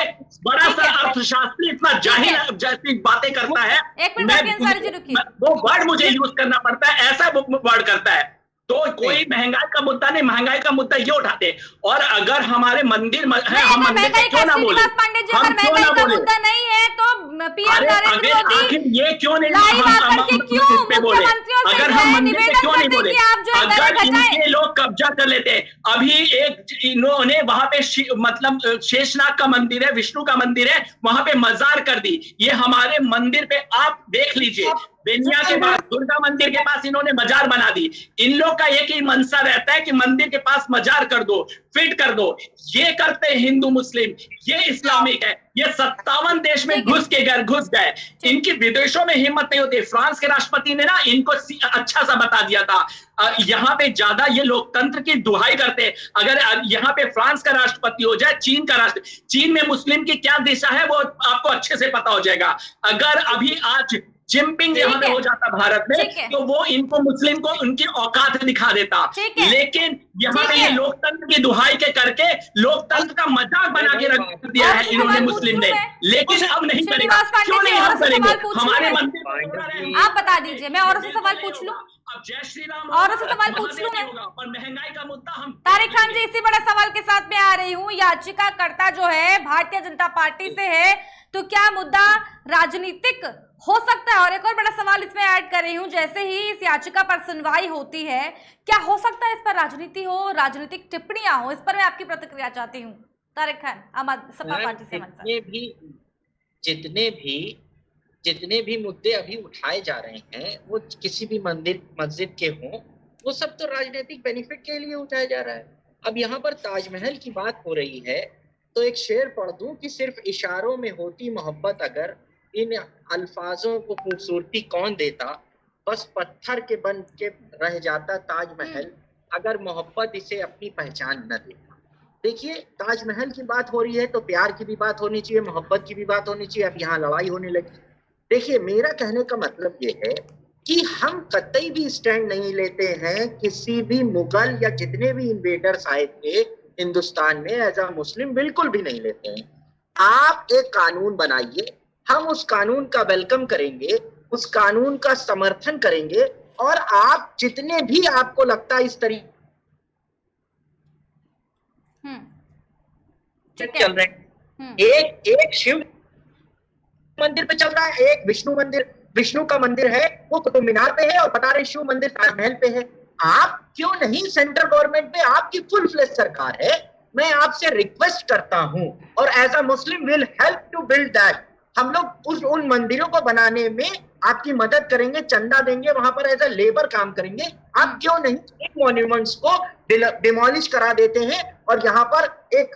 बड़ा सा अर्थशास्त्री इतना जाहिल जैसी बातें करता है। एक मिनट, वो वर्ड मुझे यूज करना पड़ता है, ऐसा वर्ड करता है। तो कोई महंगाई का मुद्दा नहीं, महंगाई का मुद्दा ये उठाते। और अगर हमारे मंदिर है, हम मंदिर पे क्यों ना बोले, हम क्यों ना बोले, मुद्दा नहीं है तो पीएम नरेंद्र मोदी आखिर ये क्यों नहीं बोले, अगर हम मंदिर पे क्यों नहीं बोले, अगर इनके लोग कब्जा कर लेते। अभी एक इन्होंने वहां पे मतलब शेषनाग का मंदिर है, विष्णु का मंदिर है, वहां पे मजार कर दी। ये हमारे मंदिर पे आप देख लीजिए, बेनिया के पास, दुर्गा मंदिर के पास इन्होंने मजार बना दी। इन लोग का एक ही मनसा रहता है कि मंदिर के पास मजार कर दो, फिट कर दो। ये करते हैं हिंदू मुस्लिम, ये इस्लामिक है। ये 57 देश में घुस गए। इनकी विदेशों में हिम्मत नहीं होती। फ्रांस के राष्ट्रपति ने ना इनको अच्छा सा बता दिया था, यहाँ पे ज्यादा ये लोकतंत्र की दुहाई करते। अगर यहाँ पे फ्रांस का राष्ट्रपति हो जाए, चीन में मुस्लिम की क्या दिशा है वो आपको अच्छे से पता हो जाएगा। अगर अभी आज जिनपिंग यहाँ पे हो जाता भारत में, तो वो इनको मुस्लिम को उनकी औकात दिखा देता। लेकिन यहाँ पे ये लोकतंत्र की दुहाई के करके लोकतंत्र का मजाक बना के रख दिया है इन्होंने मुस्लिम ने। लेकिन अब नहीं करेगा, क्यों नहीं हम करेंगे? हमारे मंदिर, आप बता दीजिए, मैं और से सवाल पूछ लूं। अब जय श्री राम और से सवाल पूछ लूं मैं। और महंगाई का मुद्दा हम तारिक खान जी, इसी बड़ा सवाल के साथ मैं आ रही हूँ। याचिकाकर्ता जो है भारतीय जनता पार्टी से है, तो क्या मुद्दा राजनीतिक हो सकता है? और एक और बड़ा सवाल इसमें ऐड कर रही हूँ, जैसे ही इस याचिका पर सुनवाई होती है, क्या हो सकता है इस पर राजनीति हो, राजनीतिक टिप्पणियां हो? इस पर मैं आपकी प्रतिक्रिया चाहती हूँ। तारिक खान, आम आदमी सपा पार्टी से। जितने भी मुद्दे अभी उठाए जा रहे हैं, वो किसी भी मंदिर मस्जिद के हों, वो सब तो राजनीतिक बेनिफिट के लिए उठाया जा रहा है। अब यहाँ पर ताजमहल की बात हो रही है, तो एक शेर पढ़ दूं कि सिर्फ इशारों में होती मोहब्बत, अगर इन अल्फाजों को खूबसूरती कौन देता, बस पत्थर के बन के रह जाता ताजमहल, अगर मोहब्बत इसे अपनी पहचान न देता। देखिए, ताजमहल की बात हो रही है तो प्यार की भी बात होनी चाहिए, मोहब्बत की भी बात होनी चाहिए। अब यहाँ लड़ाई होने लगी। देखिए, मेरा कहने का मतलब ये है कि हम कतई भी स्टैंड नहीं लेते हैं किसी भी मुगल या जितने भी इन्वेडर्स आए थे हिंदुस्तान में, एज अ मुस्लिम बिल्कुल भी नहीं लेते हैं। आप एक कानून बनाइए, हम उस कानून का वेलकम करेंगे, उस कानून का समर्थन करेंगे, और आप जितने भी आपको लगता है इस तरीके चल रहे हैं, एक शिव मंदिर पे चल रहा है, एक विष्णु का मंदिर है, वो कुतुब मीनार पे है, और बता रहे शिव मंदिर ताजमहल पे है। आप क्यों नहीं, सेंट्रल गवर्नमेंट में आपकी फुल फ्लेज सरकार है, मैं आपसे रिक्वेस्ट करता हूं, और as a Muslim will help to build that. हम लोग उन मंदिरों को बनाने में आपकी मदद करेंगे, चंदा देंगे, वहां पर एज अ लेबर काम करेंगे। आप क्यों नहीं इन मॉन्यूमेंट्स को डिमोलिश करा देते हैं और यहाँ पर एक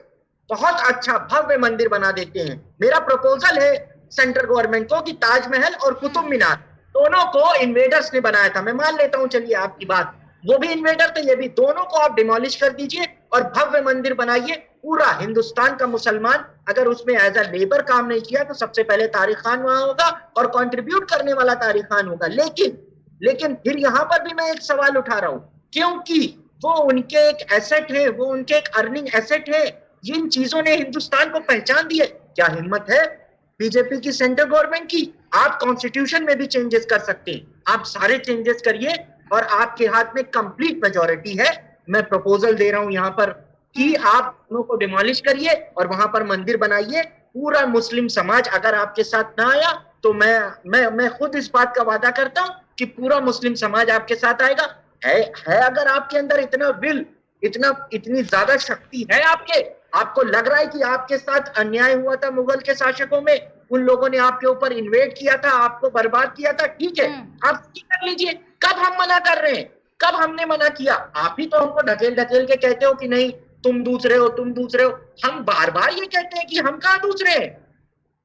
बहुत अच्छा भव्य मंदिर बना देते हैं? मेरा प्रपोजल है सेंट्रल गवर्नमेंट को कि ताजमहल और कुतुब मीनार दोनों को इन्वेडर्स ने बनाया था। मैं मान लेता हूं, चलिए आपकी बात, वो भी इन्वेडर थे, ये भी, दोनों को आप डिमोलिश कर दीजिए और भव्य मंदिर बनाइए। पूरा हिंदुस्तान का मुसलमान अगर उसमें एज अ लेबर काम नहीं किया तो सबसे पहले तारिक खान वहां होगा और कंट्रीब्यूट करने वाला तारिक खान होगा। लेकिन फिर यहाँ पर भी मैं एक सवाल उठा रहा हूं, क्योंकि वो उनके एक एसेट है, वो उनके एक अर्निंग एसेट है। जिन चीजों ने हिंदुस्तान को पहचान दी है, क्या हिम्मत है बीजेपी की, सेंट्रल गवर्नमेंट की? आप कॉन्स्टिट्यूशन में भी चेंजेस कर सकते हैं, आप सारे चेंजेस करिए, और आपके हाथ में कंप्लीट मेजोरिटी है, मैं प्रपोजल दे रहा हूं यहाँ पर कि आप दोनों को डिमोलिश करिए और वहां पर मंदिर बनाइए। पूरा मुस्लिम समाज अगर आपके साथ ना आया तो मैं खुद इस बात का वादा करता हूं कि पूरा मुस्लिम समाज आपके साथ आएगा। है अगर आपके अंदर इतना विल, इतनी ज्यादा शक्ति है आपको लग रहा है कि आपके साथ अन्याय हुआ था मुगल के शासकों में, उन लोगों ने आपके ऊपर इन्वेड किया था, आपको बर्बाद किया था, ठीक है, आप कर लीजिए। कब हम मना कर रहे हैं? कब हमने मना किया? आप ही तो हमको ढकेल ढकेल के कहते हो कि नहीं तुम दूसरे हो, तुम दूसरे हो। हम बार बार ये कहते हैं कि हम कहाँ दूसरे हैं,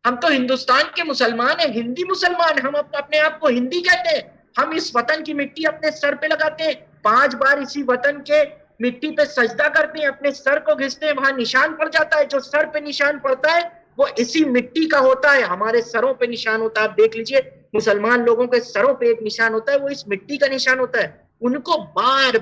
हम तो हिंदुस्तान के मुसलमान हैं, हिंदी मुसलमान, हम अपने आप को हिंदी कहते हैं। हम इस वतन की मिट्टी अपने सर पे लगाते हैं, 5 बार इसी वतन के मिट्टी पे सजदा करते हैं, अपने सर को घिसते हैं, वहां निशान पड़ जाता है। जो सर पे निशान पड़ता है वो इसी मिट्टी का होता है, हमारे सरों पे निशान होता है। आप देख लीजिए मुसलमान लोगों के सरों पे एक निशान होता है, वो इस मिट्टी का निशान होता है। उनको बार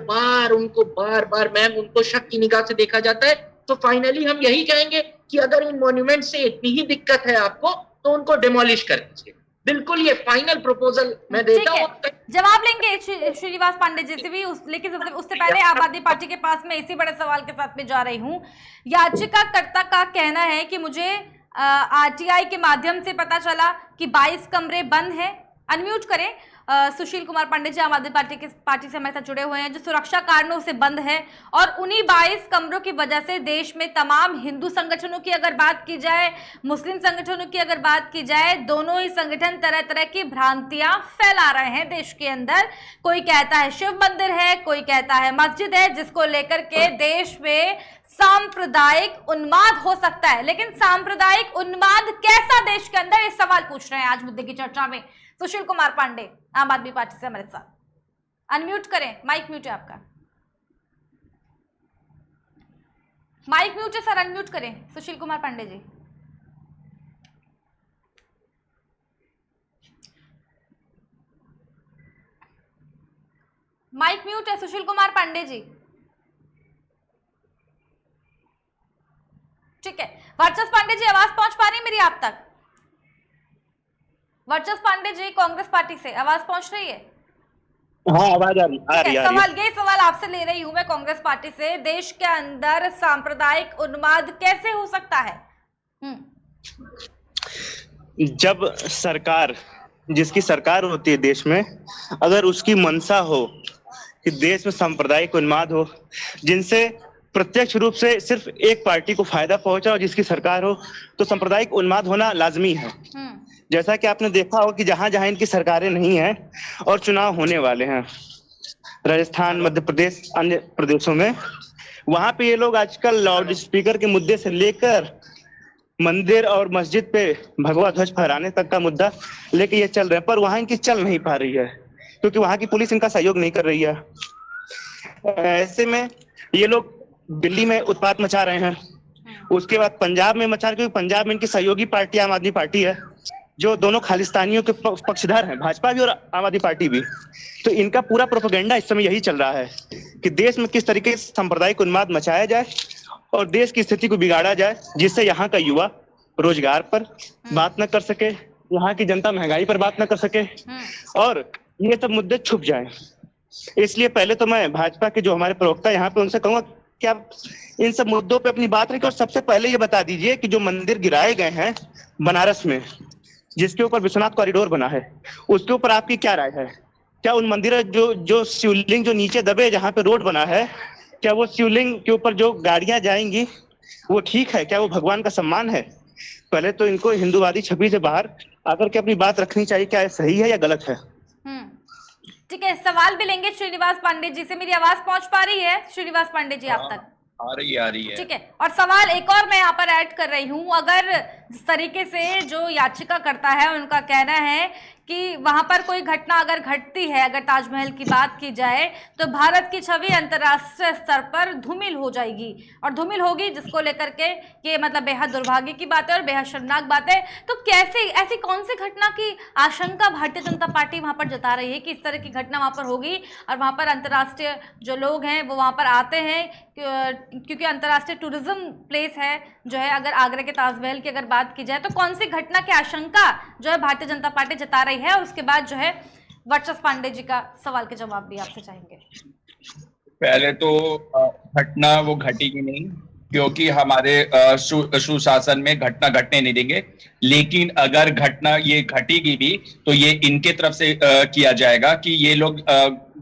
बार मैम उनको शक की निगाह से देखा जाता है। तो फाइनली हम यही कहेंगे कि अगर इन मॉन्यूमेंट से इतनी ही दिक्कत है आपको तो उनको डिमोलिश कर दीजिए। बिल्कुल, ये फाइनल प्रपोजल मैं देता हूँ। जवाब लेंगे श्रीनिवास पांडे जी से भी, लेकिन उससे पहले आम आदमी पार्टी के पास मैं इसी बड़े सवाल के साथ में जा रही हूँ। याचिकाकर्ता का कहना है कि मुझे आरटीआई के माध्यम से पता चला कि 22 कमरे बंद हैं। अनम्यूट करें सुशील कुमार पांडे जी, आम आदमी पार्टी से हमारे साथ जुड़े हुए हैं, जो सुरक्षा कारणों से बंद है। और उन्हीं 22 कमरों की वजह से देश में तमाम हिंदू संगठनों की अगर बात की जाए, मुस्लिम संगठनों की अगर बात की जाए, दोनों ही संगठन तरह तरह की भ्रांतियां फैला रहे हैं देश के अंदर। कोई कहता है शिव मंदिर है, कोई कहता है मस्जिद है, जिसको लेकर के देश में सांप्रदायिक उन्माद हो सकता है। लेकिन सांप्रदायिक उन्माद कैसा देश के अंदर, इस सवाल पूछ रहे हैं आज मुद्दे की चर्चा में सुशील कुमार पांडे, आम आदमी पार्टी से हमारे साथ। अनम्यूट करें, माइक म्यूट है आपका, माइक म्यूट है सर, अनम्यूट करें सुशील कुमार पांडे जी। माइक म्यूट है सुशील कुमार पांडे जी। ठीक है, वर्चस्व पांडे जी आवाज पहुंच पा रही है मेरी आप तक? वर्चस्व पांडे जी कांग्रेस पार्टी से आवाज पहुंच रही है? हाँ, आवाज आ रही है। सवाल आपसे ले रही हूं मैं कांग्रेस पार्टी से, देश के अंदर सांप्रदायिक उन्माद कैसे हो सकता है? जब सरकार, जिसकी सरकार होती है देश में, अगर उसकी मंशा हो कि देश में सांप्रदायिक उन्माद हो, जिनसे प्रत्यक्ष रूप से सिर्फ एक पार्टी को फायदा पहुंचा और जिसकी सरकार हो, तो सांप्रदायिक उन्माद होना लाजमी है। जैसा कि आपने देखा हो कि जहां जहां इनकी सरकारें नहीं हैं और चुनाव होने वाले हैं, राजस्थान, मध्य प्रदेश, अन्य प्रदेशों में, वहां पे ये लोग आजकल लाउड स्पीकर के मुद्दे से लेकर मंदिर और मस्जिद पे भगवा ध्वज फहराने तक का मुद्दा लेके ये चल रहे हैं, पर वहां इनकी चल नहीं पा रही है क्योंकि वहां की पुलिस इनका सहयोग नहीं कर रही है। ऐसे में ये लोग दिल्ली में उत्पात मचा रहे हैं, उसके बाद पंजाब में मचा रहे, क्योंकि पंजाब में इनकी सहयोगी पार्टी आम आदमी पार्टी है, जो दोनों खालिस्तानियों के पक्षधर हैं, भाजपा भी और आम आदमी पार्टी भी। तो इनका पूरा प्रोपेगेंडा इस समय यही चल रहा है कि देश में किस तरीके से सांप्रदायिक उन्माद मचाया जाए और देश की स्थिति को बिगाड़ा जाए, जिससे यहाँ का युवा रोजगार पर बात न कर सके, यहाँ की जनता महंगाई पर बात न कर सके और ये सब मुद्दे छुप जाए। इसलिए पहले तो मैं भाजपा के जो हमारे प्रवक्ता यहाँ पे, उनसे कहूंगा कि आप इन सब मुद्दों पे अपनी बात रखें और सबसे पहले ये बता दीजिए कि जो मंदिर गिराए गए हैं बनारस में, जिसके ऊपर विश्वनाथ कॉरिडोर बना है, उसके ऊपर आपकी क्या राय है? क्या उन मंदिर जो शिवलिंग जो नीचे दबे जहाँ पे रोड बना है, क्या वो शिवलिंग के ऊपर जो गाड़ियां जाएंगी वो ठीक है? क्या वो भगवान का सम्मान है? पहले तो इनको हिंदूवादी छवि से बाहर आकर के अपनी बात रखनी चाहिए, क्या सही है या गलत है। ठीक है, सवाल भी लेंगे श्रीनिवास पांडे जी से। मेरी आवाज पहुंच पा रही है श्रीनिवास पांडे जी आप तक? आ रही है। ठीक है, और सवाल एक और मैं यहाँ पर ऐड कर रही हूँ। अगर जिस तरीके से जो याचिका करता है, उनका कहना है कि वहां पर कोई घटना अगर घटती है, अगर ताजमहल की बात की जाए, तो भारत की छवि अंतर्राष्ट्रीय स्तर पर धूमिल हो जाएगी और धूमिल होगी, जिसको लेकर के ये मतलब बेहद दुर्भाग्य की बात है और बेहद शर्मनाक बात है। तो कैसे, ऐसी कौन सी घटना की आशंका भारतीय जनता पार्टी वहां पर जता रही है कि इस तरह की घटना वहां पर होगी और वहां पर अंतर्राष्ट्रीय जो लोग हैं वो वहां पर आते हैं, क्योंकि अंतर्राष्ट्रीय टूरिज्म प्लेस है जो है, अगर आगरा के ताजमहल की अगर बात की जाए, तो कौन सी घटना की आशंका जो है भारतीय जनता पार्टी जता रही है और उसके बाद जो है वर्चस्व पांडे जी का सवाल के जवाब भी आपसे चाहेंगे। पहले तो घटना वो घटेगी नहीं, क्योंकि हमारे सुशासन में घटना घटने नहीं देंगे। लेकिन अगर घटना ये घटेगी भी तो ये इनके तरफ से किया जाएगा कि ये लोग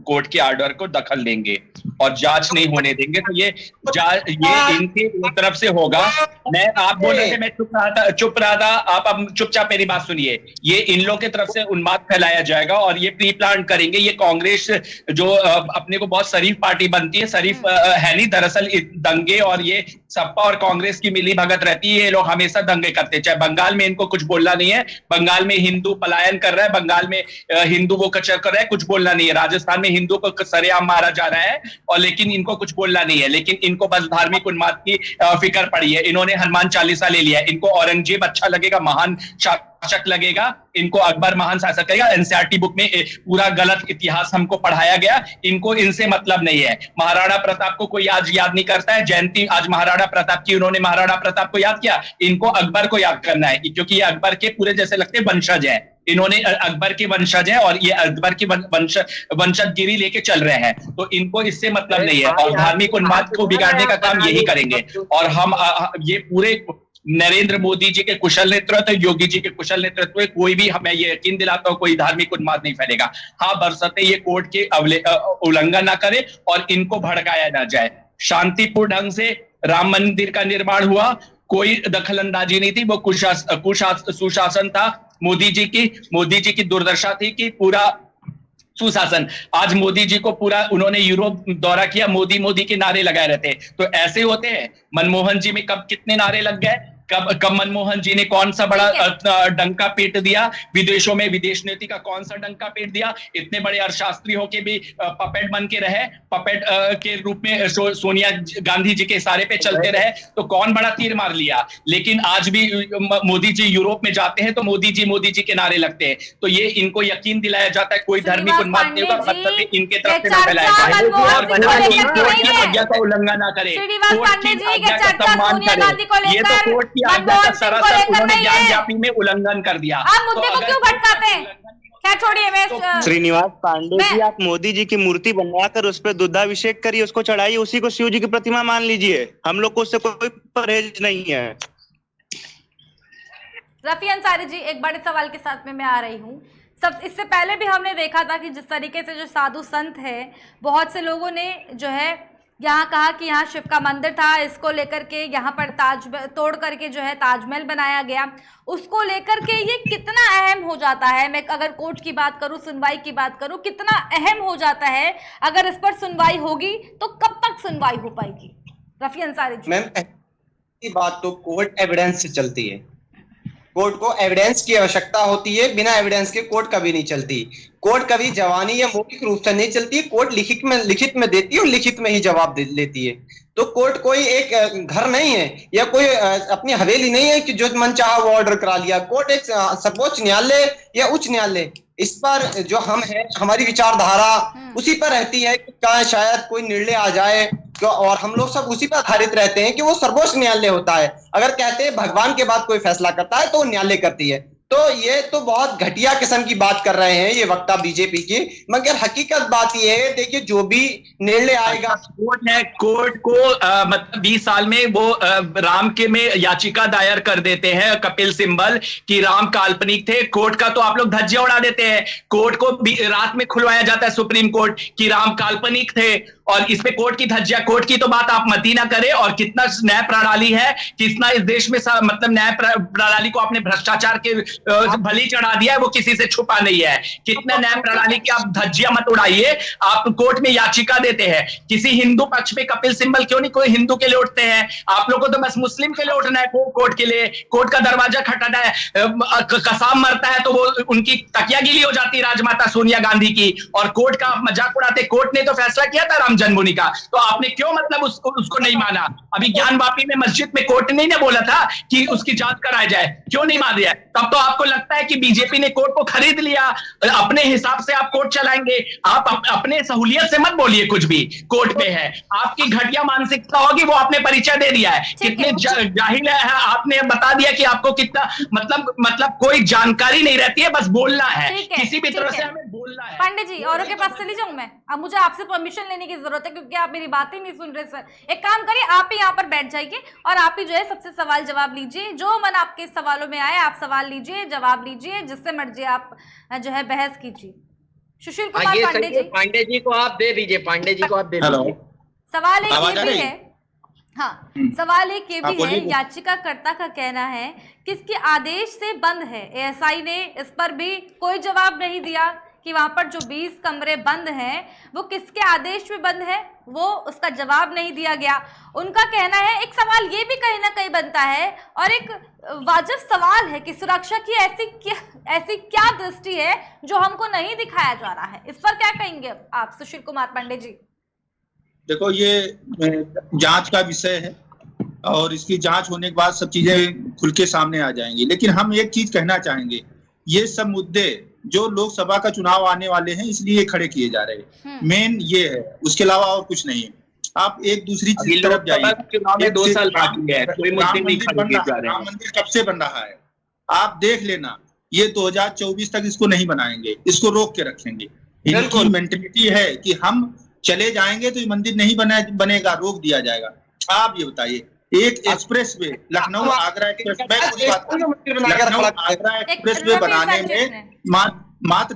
कोर्ट के ऑर्डर को दखल देंगे और जांच नहीं होने देंगे। तो ये इनके तरफ से होगा। आप बोल रहे थे मैं चुप रहा था, आप अब चुपचाप मेरी बात सुनिए। ये इन लोग की तरफ से उन्माद फैलाया जाएगा और ये प्री प्लान करेंगे। ये कांग्रेस जो अपने को बहुत शरीफ पार्टी बनती है, शरीफ है नहीं, दरअसल दंगे और ये सपा और कांग्रेस की मिली भगत रहती है। ये लोग हमेशा दंगे करते, चाहे बंगाल में इनको कुछ बोलना नहीं है, बंगाल में हिंदू पलायन कर रहा है, बंगाल में हिंदू वो कचर कर रहा है, कुछ बोलना नहीं है। राजस्थान में हिंदू को सरेआम मारा जा रहा है और लेकिन इनको कुछ बोलना नहीं है। लेकिन इनको बस धार्मिक उन्माद की फिक्र पड़ी है। इन्होंने हनुमान चालीसा ले लिया है। इनको औरंगजेब अच्छा लगेगा, महान शासक लगेगा, इनको अकबर महान शासक लगेगा। एनसीईआरटी बुक में पूरा गलत इतिहास हमको पढ़ाया गया। इनको इनसे मतलब नहीं है। महाराणा प्रताप को कोई आज याद नहीं करता है। जयंती आज महाराणा प्रताप की, उन्होंने महाराणा प्रताप को याद किया। इनको अकबर को याद करना है, क्योंकि ये अकबर के पूरे जैसे लगते वंशज है। इन्होंने अकबर के वंशज है और ये अकबर की वंशजगिरी लेके चल रहे हैं। तो इनको इससे मतलब नहीं है और धार्मिक उन्माद को बिगाड़ने का काम यही करेंगे। और हम ये पूरे नरेंद्र मोदी जी के कुशल नेतृत्व, योगी जी के कुशल नेतृत्व, कोई भी, मैं ये यकीन दिलाता हूं, कोई धार्मिक उन्माद नहीं फैलेगा। हाँ, बरसते ये कोर्ट के उल्लंघन ना करे और इनको भड़काया ना जाए। शांतिपूर्ण ढंग से राम मंदिर का निर्माण हुआ, कोई दखलंदाजी नहीं थी, वो सुशासन था मोदी जी की दुर्दशा थी कि पूरा सुशासन। आज मोदी जी को पूरा उन्होंने यूरोप दौरा किया, मोदी के नारे लगाए रहते। तो ऐसे होते हैं। मनमोहन जी में कब कितने नारे लग गए, कब मनमोहन जी ने कौन सा बड़ा डंका पीट दिया, विदेशों में विदेश नीति का कौन सा डंका पीट दिया। इतने बड़े अर्थशास्त्री होके भी पपेट बन के रहे, पपेट के रूप में सोनिया गांधी जी के इशारे पे चलते रहे। तो कौन बड़ा तीर मार लिया। लेकिन आज भी मोदी जी यूरोप में जाते हैं तो मोदी जी के नारे लगते हैं। तो ये इनको यकीन दिलाया जाता है कोई धार्मिक उन्माद नहीं होगा, मतलब इनके तरफ से ना फैलाया जाए और कोर्ट की आज्ञा का उल्लंघन ना करे, कोर्ट की आज्ञा का सम्मान करे। ये तो कोर्ट की आज्ञा का सरासर उन्होंने ज्ञान व्यापी में उल्लंघन कर दिया। आप मुद्दे को क्यों भटकाते हैं? क्या छोड़िए, मैं श्रीनिवास पांडे जी, आप मोदी जी की मूर्ति बनवाकर उस पर दुग्धाभिषेक करिए, उसको चढ़ाइए, उसी को शिव जी की प्रतिमा मान लीजिए। हम लोग को उससे कोई परहेज नहीं है। रफी अंसारी जी, एक बड़े सवाल के साथ में मैं आ रही हूँ। सब इससे पहले भी हमने देखा था कि जिस तरीके से जो साधु संत है, बहुत से लोगों ने जो है यहाँ कहा कि यहाँ शिव का मंदिर था, इसको लेकर के यहाँ पर तोड़ करके जो है ताजमहल बनाया गया। उसको लेकर के ये कितना अहम हो जाता है, मैं अगर कोर्ट की बात करूँ, सुनवाई की बात करूँ, कितना अहम हो जाता है। अगर इस पर सुनवाई होगी तो कब तक सुनवाई हो पाएगी? रफी अंसारी जी। मैम, ये बात तो कोर्ट एविडेंस से चलती है। कोर्ट को एविडेंस की आवश्यकता होती है, बिना एविडेंस के कोर्ट कभी नहीं चलती। कोर्ट कभी जवानी या मौखिक रूप से नहीं चलती। कोर्ट लिखित में देती है और लिखित में ही जवाब लेती है। तो कोर्ट कोई एक घर नहीं है या कोई अपनी हवेली नहीं है कि जो मन चाहा वो ऑर्डर करा लिया। कोर्ट एक सर्वोच्च न्यायालय या उच्च न्यायालय, इस पर जो हम हैं, हमारी विचारधारा उसी पर रहती है कि क्या शायद कोई निर्णय आ जाए, और हम लोग सब उसी पर आधारित रहते हैं कि वो सर्वोच्च न्यायालय होता है। अगर कहते हैं भगवान के बाद कोई फैसला करता है तो न्यायालय करती है। तो ये तो बहुत घटिया किस्म की बात कर रहे हैं ये वक्ता बीजेपी की। मगर हकीकत बात ये है, देखिए जो भी निर्णय आएगा, कोर्ट को मतलब 20 साल में वो राम के में याचिका दायर कर देते हैं कपिल सिब्बल कि राम काल्पनिक थे। कोर्ट का तो आप लोग धज्जियां उड़ा देते हैं। कोर्ट को रात में खुलवाया जाता है सुप्रीम कोर्ट कि राम काल्पनिक थे, और इस पे कोर्ट की धज्जियां, कोर्ट की तो बात आप मत ही ना करें। और कितना न्याय प्रणाली है, कितना इस देश में मतलब न्याय प्रणाली को आपने भ्रष्टाचार के भली चढ़ा दिया है, वो किसी से छुपा नहीं है। कितना न्याय प्रणाली की आप धज्जियां मत उड़ाइए। आप कोर्ट में याचिका देते हैं, किसी हिंदू पक्ष पे कपिल सिब्बल क्यों नहीं कोई हिंदू के लिए उठते हैं? आप लोग को तो बस मुस्लिम के लिए उठना है कोर्ट के लिए। कोर्ट का दरवाजा खटना है, कसाम मरता है तो वो उनकी तकिया गीली हो जाती है राजमाता सोनिया गांधी की, और कोर्ट का आप मजाक उड़ाते। कोर्ट ने तो फैसला किया था राम जन्मभूमि का, तो आपने क्यों मतलब उसको नहीं माना? अभी ज्ञानवापी में मस्जिद में कोर्ट ने नहीं बोला था कि उसकी जांच कराई जाए, क्यों नहीं मान दिया? तब तो आपको लगता है कि बीजेपी ने कोर्ट को खरीद लिया, अपने हिसाब से आप कोर्ट चलाएंगे। आप अपने सहूलियत से मत बोलिए कुछ भी कोर्ट में है। आपकी घटिया मानसिकता होगी, वो आपने परिचय दे दिया है। कितने जाहिल है, आपने बता दिया कि आपको कितना मतलब कोई जानकारी नहीं रहती है, बस बोलना है। किसी भी तरह से हमें खुला है। पांडे जी, औरों के पास चली जाऊं मैं? अब मुझे आपसे परमिशन लेने की जरूरत है क्योंकि आप मेरी बातें नहीं सुन रहे सर। एक काम करिए, आप ही यहाँ पर बैठ जाइए और आप ही जो है सबसे सवाल जवाब लीजिए। जो मन आपके सवालों में आए आप सवाल लीजिए, जवाब लीजिए, जिससे मर्जी आप जो है बहस कीजिए। सुशील कुमार पांडे जी, पांडे जी को आप दे दीजिए, पांडे जी को आप दे दीजिए। सवाल एक आवाज ये आ भी रही? है, हाँ सवाल एक ये भी है, बोलिए। याचिकाकर्ता का कहना है किसके आदेश से बंद है। एएसआई ने इस पर भी कोई जवाब नहीं दिया कि वहां पर जो 20 कमरे बंद हैं वो किसके आदेश में बंद है, वो उसका जवाब नहीं दिया गया। उनका कहना है, एक सवाल ये भी कहीं ना कहीं बनता है और एक वाजिब सवाल है कि सुरक्षा की ऐसी क्या दृष्टि है जो हमको नहीं दिखाया जा रहा है। इस पर क्या कहेंगे आप सुशील कुमार पांडे जी? देखो, ये जांच का विषय है और इसकी जांच होने के बाद सब चीजें खुल के सामने आ जाएंगी। लेकिन हम एक चीज कहना चाहेंगे, ये सब मुद्दे जो लोकसभा का चुनाव आने वाले हैं इसलिए खड़े किए जा रहे हैं, मेन ये है, उसके अलावा और कुछ नहीं है। आप एक दूसरी चीज की तरफ जाइए। चुनाव में 2 साल बाकी है, कोई मुद्दे नहीं खड़े किए जा रहे हैं। राम मंदिर कब से बन रहा है आप देख लेना, ये 2024 तक इसको नहीं बनाएंगे, इसको रोक के रखेंगे। इनकी मेंटेलिटी है कि हम चले जाएंगे तो ये मंदिर नहीं बनेगा, रोक दिया जाएगा। आप ये बताइए, एक express way Lucknow Agra express way, Lucknow Agra express way बनाने में मात्र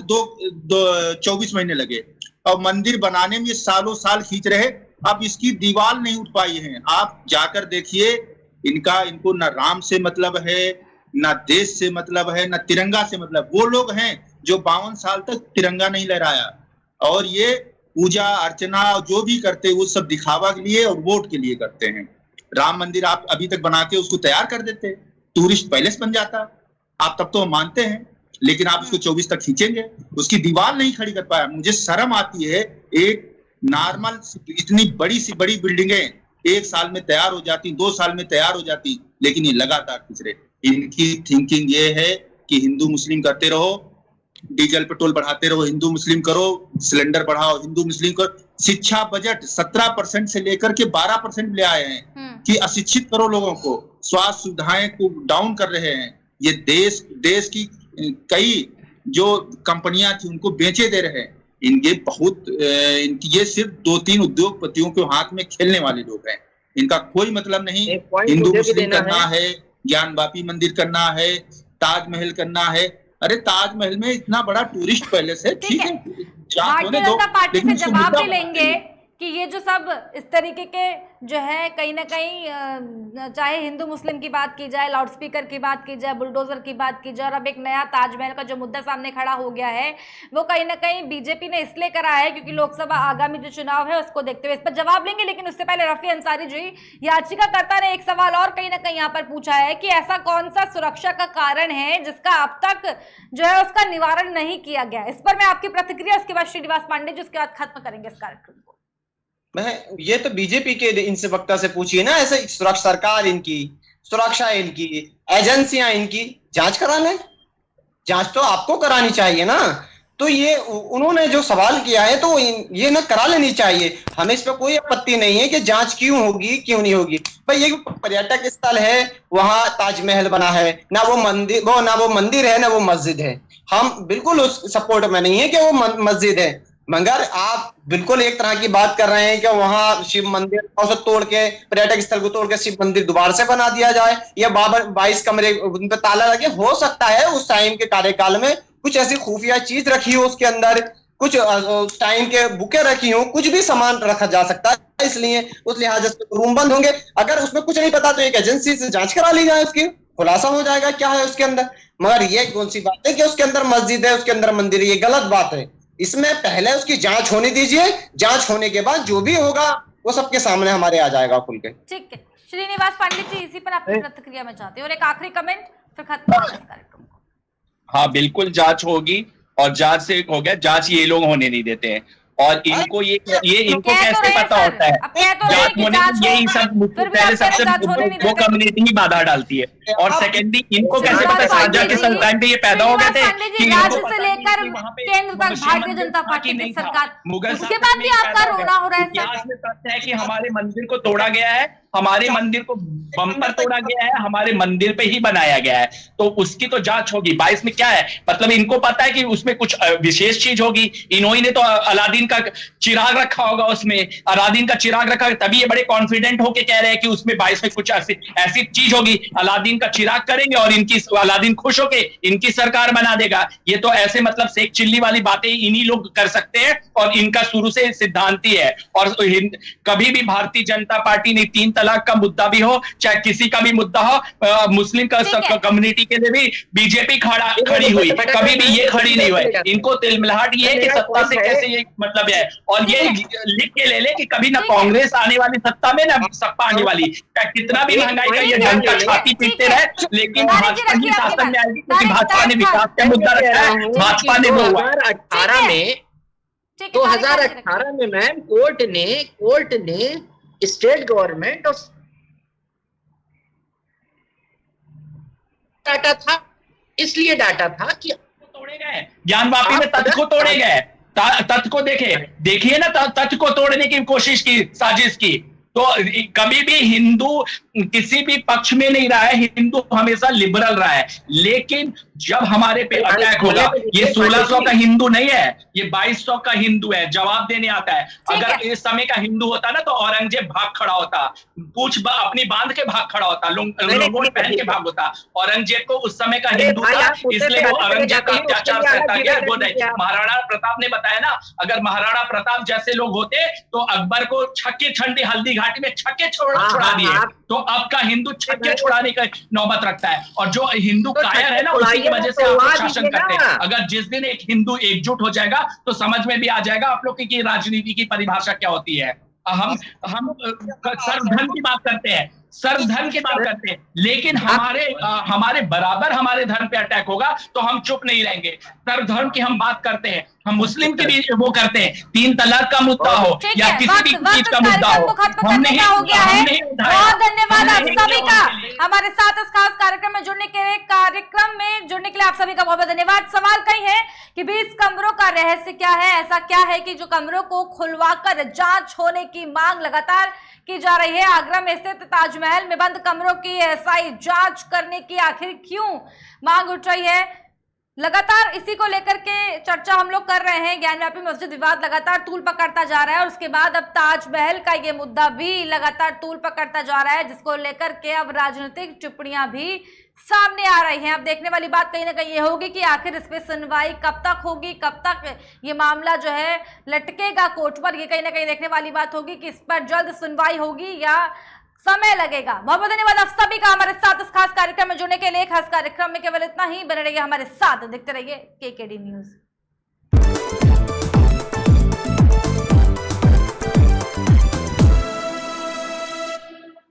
24 महीने लगे और मंदिर बनाने में सालों साल खींच रहे। अब इसकी दीवार नहीं उठ पाई है। आप जाकर देखिए, इनको न राम से मतलब है, न देश से मतलब है, न तिरंगा से मतलब। वो लोग हैं जो 52 साल तक तिरंगा नहीं लहराया और ये पूजा अर्चना जो भी करते वो सब दिखावा के लिए और वोट के लिए करते हैं। राम मंदिर आप अभी तक बना के उसको तैयार कर देते, टूरिस्ट पैलेस बन जाता, आप तब तो मानते हैं। लेकिन आप उसको 24 तक खींचेंगे, उसकी दीवार नहीं खड़ी कर पाया। मुझे शर्म आती है, एक नॉर्मल इतनी बड़ी सी बड़ी बिल्डिंगें 1 साल में तैयार हो जाती, 2 साल में तैयार हो जाती, लेकिन ये लगातार खींच रहे। इनकी थिंकिंग ये है कि हिंदू मुस्लिम करते रहो, डीजल पेट्रोल बढ़ाते रहो, हिंदू मुस्लिम करो, सिलेंडर बढ़ाओ, हिंदू मुस्लिम करो। शिक्षा बजट 17% से लेकर के 12% ले आए हैं कि अशिक्षित करो लोगों को, स्वास्थ्य सुविधाएं को डाउन कर रहे हैं। ये देश की कई जो कंपनियां थी उनको बेचे दे रहे हैं। ये सिर्फ 2-3 उद्योगपतियों के हाथ में खेलने वाले लोग हैं। इनका कोई मतलब नहीं। हिंदू मुस्लिम करना है, ज्ञान वापी मंदिर करना है, ताजमहल करना है। अरे ताजमहल में इतना बड़ा टूरिस्ट पैलेस है, ठीक है, भारतीय जनता पार्टी से जवाब भी लेंगे कि ये जो सब इस तरीके के जो है कहीं ना कहीं, चाहे हिंदू मुस्लिम की बात की जाए, लाउडस्पीकर की बात की जाए, बुलडोजर की बात की जाए, और अब एक नया ताजमहल का जो मुद्दा सामने खड़ा हो गया है वो कहीं ना कहीं बीजेपी ने इसलिए करा है क्योंकि लोकसभा आगामी जो चुनाव है उसको देखते हुए। इस पर जवाब लेंगे, लेकिन उससे पहले रफी अंसारी जी, याचिकाकर्ता ने एक सवाल और कहीं ना कहीं यहाँ पर पूछा है कि ऐसा कौन सा सुरक्षा का कारण है जिसका अब तक जो है उसका निवारण नहीं किया गया। इस पर मैं आपकी प्रतिक्रिया, उसके बाद श्रीनिवास पांडे जी, उसके बाद खत्म करेंगे इस कार्यक्रम को। मैं ये तो बीजेपी के इनसे वक्ता से पूछिए ना, ऐसे सुरक्षा, सरकार इनकी, सुरक्षा इनकी, एजेंसियां इनकी जांच कराने, जांच तो आपको करानी चाहिए ना। तो ये उन्होंने जो सवाल किया है तो ये ना करा लेनी चाहिए। हमें इस पर कोई आपत्ति नहीं है कि जांच क्यों होगी क्यों नहीं होगी। भाई ये पर्यटक स्थल है, वहां ताजमहल बना है, ना वो मंदिर है ना वो मस्जिद है। हम बिल्कुल उस सपोर्ट में नहीं है कि वो मस्जिद है, मगर आप बिल्कुल एक तरह की बात कर रहे हैं कि वहां शिव मंदिर तोड़ के, पर्यटक स्थल को तोड़ के शिव मंदिर दोबारा से बना दिया जाए, या 22 कमरे उन पे ताला लगे। हो सकता है उस टाइम के कार्यकाल में कुछ ऐसी खुफिया चीज रखी हो, उसके अंदर कुछ उस टाइम के बुके रखी हो, कुछ भी सामान रखा जा सकता है, इसलिए उस लिहाज से रूम बंद होंगे। अगर उसमें कुछ नहीं पता तो एक एजेंसी से जांच करा ली जाए, उसकी खुलासा हो जाएगा क्या है उसके अंदर। मगर ये कौन सी बात है कि उसके अंदर मस्जिद है, उसके अंदर मंदिर है, ये गलत बात है। इसमें पहले उसकी जांच होने दीजिए, जांच होने के बाद जो भी होगा वो सबके सामने हमारे आ जाएगा खुल के। ठीक है श्रीनिवास पांडे जी, इसी पर आपकी प्रतिक्रिया में चाहते हैं और एक आखिरी कमेंट, फिर खत्म करेंगे इस कार्यक्रम को। हाँ बिल्कुल जांच होगी, और जांच से हो गया, जांच ये लोग होने नहीं देते हैं। और इनको ये इनको कैसे पता होता है जांच होने की? यही सब पहले सबसे वो कम्युनिटी ही बाधा डालती है। और सेकेंडली इनको कैसे पता शाहजहां के टाइम पे ये पैदा हो गए थे कि राज्य से लेकर केंद्र तक भारतीय जनता पार्टी की सरकार, उसके बाद भी आपका रोना हो रहा है। इतिहास में तथ्य है कि हमारे मंदिर को तोड़ा गया है हमारे मंदिर को बम्पर तोड़ा गया है, हमारे मंदिर पे ही बनाया गया है, तो उसकी तो जांच होगी। 22 में क्या है, मतलब इनको पता है कि उसमें कुछ विशेष चीज होगी। इन्होंने तो अलादीन का चिराग रखा होगा, उसमें अलादीन का चिराग रखा, तभी ये बड़े कॉन्फिडेंट होके कह रहे हैं कि उसमें 22 में कुछ ऐसी चीज होगी। अलादीन का चिराग करेंगे और इनकी अलादीन खुश होके इनकी सरकार बना देगा। ये तो ऐसे मतलब शेख चिल्ली वाली बातें इन्हीं लोग कर सकते हैं, और इनका शुरू से सिद्धांत ही है। और कभी भी भारतीय जनता पार्टी ने 3 तलाक का मुद्दा भी हो, चाहे किसी का भी मुद्दा हो, मुस्लिम कम्युनिटी के लिए भी बीजेपी खड़ी हुई, कभी भी ये खड़ी नहीं हुई। इनको तिलमिलाहट ये है कि सत्ता से कैसे ये मतलब है, और ये लिख के ले ले कि कभी ना कांग्रेस आने वाली सत्ता में, ना सपा आने वाली, कितना भी महंगाई का ये जनता छाती पीटते रहे, लेकिन भाजपा ही शासन में आएगी, क्योंकि भाजपा ने विकास का मुद्दा रखा है, भाजपा ने वो 2018 में 2018 में मैम कोर्ट ने स्टेट गवर्नमेंट और डाटा था, इसलिए डाटा था कि तोड़े गए, ज्ञानवापी में तथ्य को तोड़े गए, तथ्य को देखिए ना, तथ्य को तोड़ने की कोशिश की, साजिश की। तो कभी भी हिंदू किसी भी पक्ष में नहीं रहा है, हिंदू हमेशा लिबरल रहा है। लेकिन जब हमारे पे अटैक होगा, ये 1600 का हिंदू नहीं है, ये 2200 का हिंदू है, जवाब देने आता है। अगर इस समय का हिंदू होता ना, तो औरंगजेब भाग खड़ा होता, पूछ अपनी बांध के भाग खड़ा होता, लोगोट पहन के भाग होता। औरंगजेब को उस समय का हिंदू था, इसलिए वो औरंगजेब का अत्याचार सहता गया। वो नहीं, महाराणा प्रताप ने बताया ना, अगर महाराणा प्रताप जैसे लोग होते तो अकबर को छक्के छंडी हल्दी घाटी में छक्के छुड़ा दिए, तो अब का हिंदू छक्के छुड़ाने का नौबत रखता है। और जो हिंदू कायर है ना, उसी की वजह से आप शासन करते हैं। अगर जिस दिन एक हिंदू एकजुट हो जाएगा, तो समझ में भी आ जाएगा आप लोग की राजनीति की परिभाषा क्या होती है। हम सर्वधर्म की बात करते हैं, सर्वधर्म की बात करते हैं, लेकिन हमारे बराबर हमारे धर्म पे अटैक होगा तो हम चुप नहीं रहेंगे। सर्वधर्म की हम बात करते हैं, हम मुस्लिम की भी वो करते हैं, 3 तलाक का मुद्दा हो या किसी भी चीज का मुद्दा हो, हमने हो गया है। बहुत धन्यवाद आप सभी का हमारे साथ इस खास कार्यक्रम में जुड़ने के लिए आप सभी का बहुत बहुत धन्यवाद। सवाल कई है कि 20 कमरों का रहस्य क्या है, ऐसा क्या है कि जो कमरों को खुलवाकर जांच होने की मांग लगातार की जा रही है। आगरा में स्थित ताजमहल में बंद कमरों की एसआई जांच करने की आखिर क्यों मांग उठ रही है, लगातार इसी को लेकर के चर्चा हम लोग कर रहे हैं। ज्ञानव्यापी मस्जिद विवाद लगातार तूल पकड़ता जा रहा है, और उसके बाद अब ताजमहल का ये मुद्दा भी लगातार तूल पकड़ता जा रहा है, जिसको लेकर के अब राजनीतिक टिप्पणियां भी सामने आ रही हैं। अब देखने वाली बात कहीं ना कहीं ये होगी कि आखिर इस पे सुनवाई कब तक होगी, कब तक ये मामला जो है लटकेगा कोर्ट पर। ये कहीं ना कहीं देखने वाली बात होगी कि इस पर जल्द सुनवाई होगी या समय लगेगा। बहुत बहुत धन्यवाद आप सभी का हमारे साथ इस खास कार्यक्रम में जुड़ने के लिए। खास कार्यक्रम में केवल इतना ही, बने रहिए हमारे साथ, देखते रहिए केकेडी न्यूज।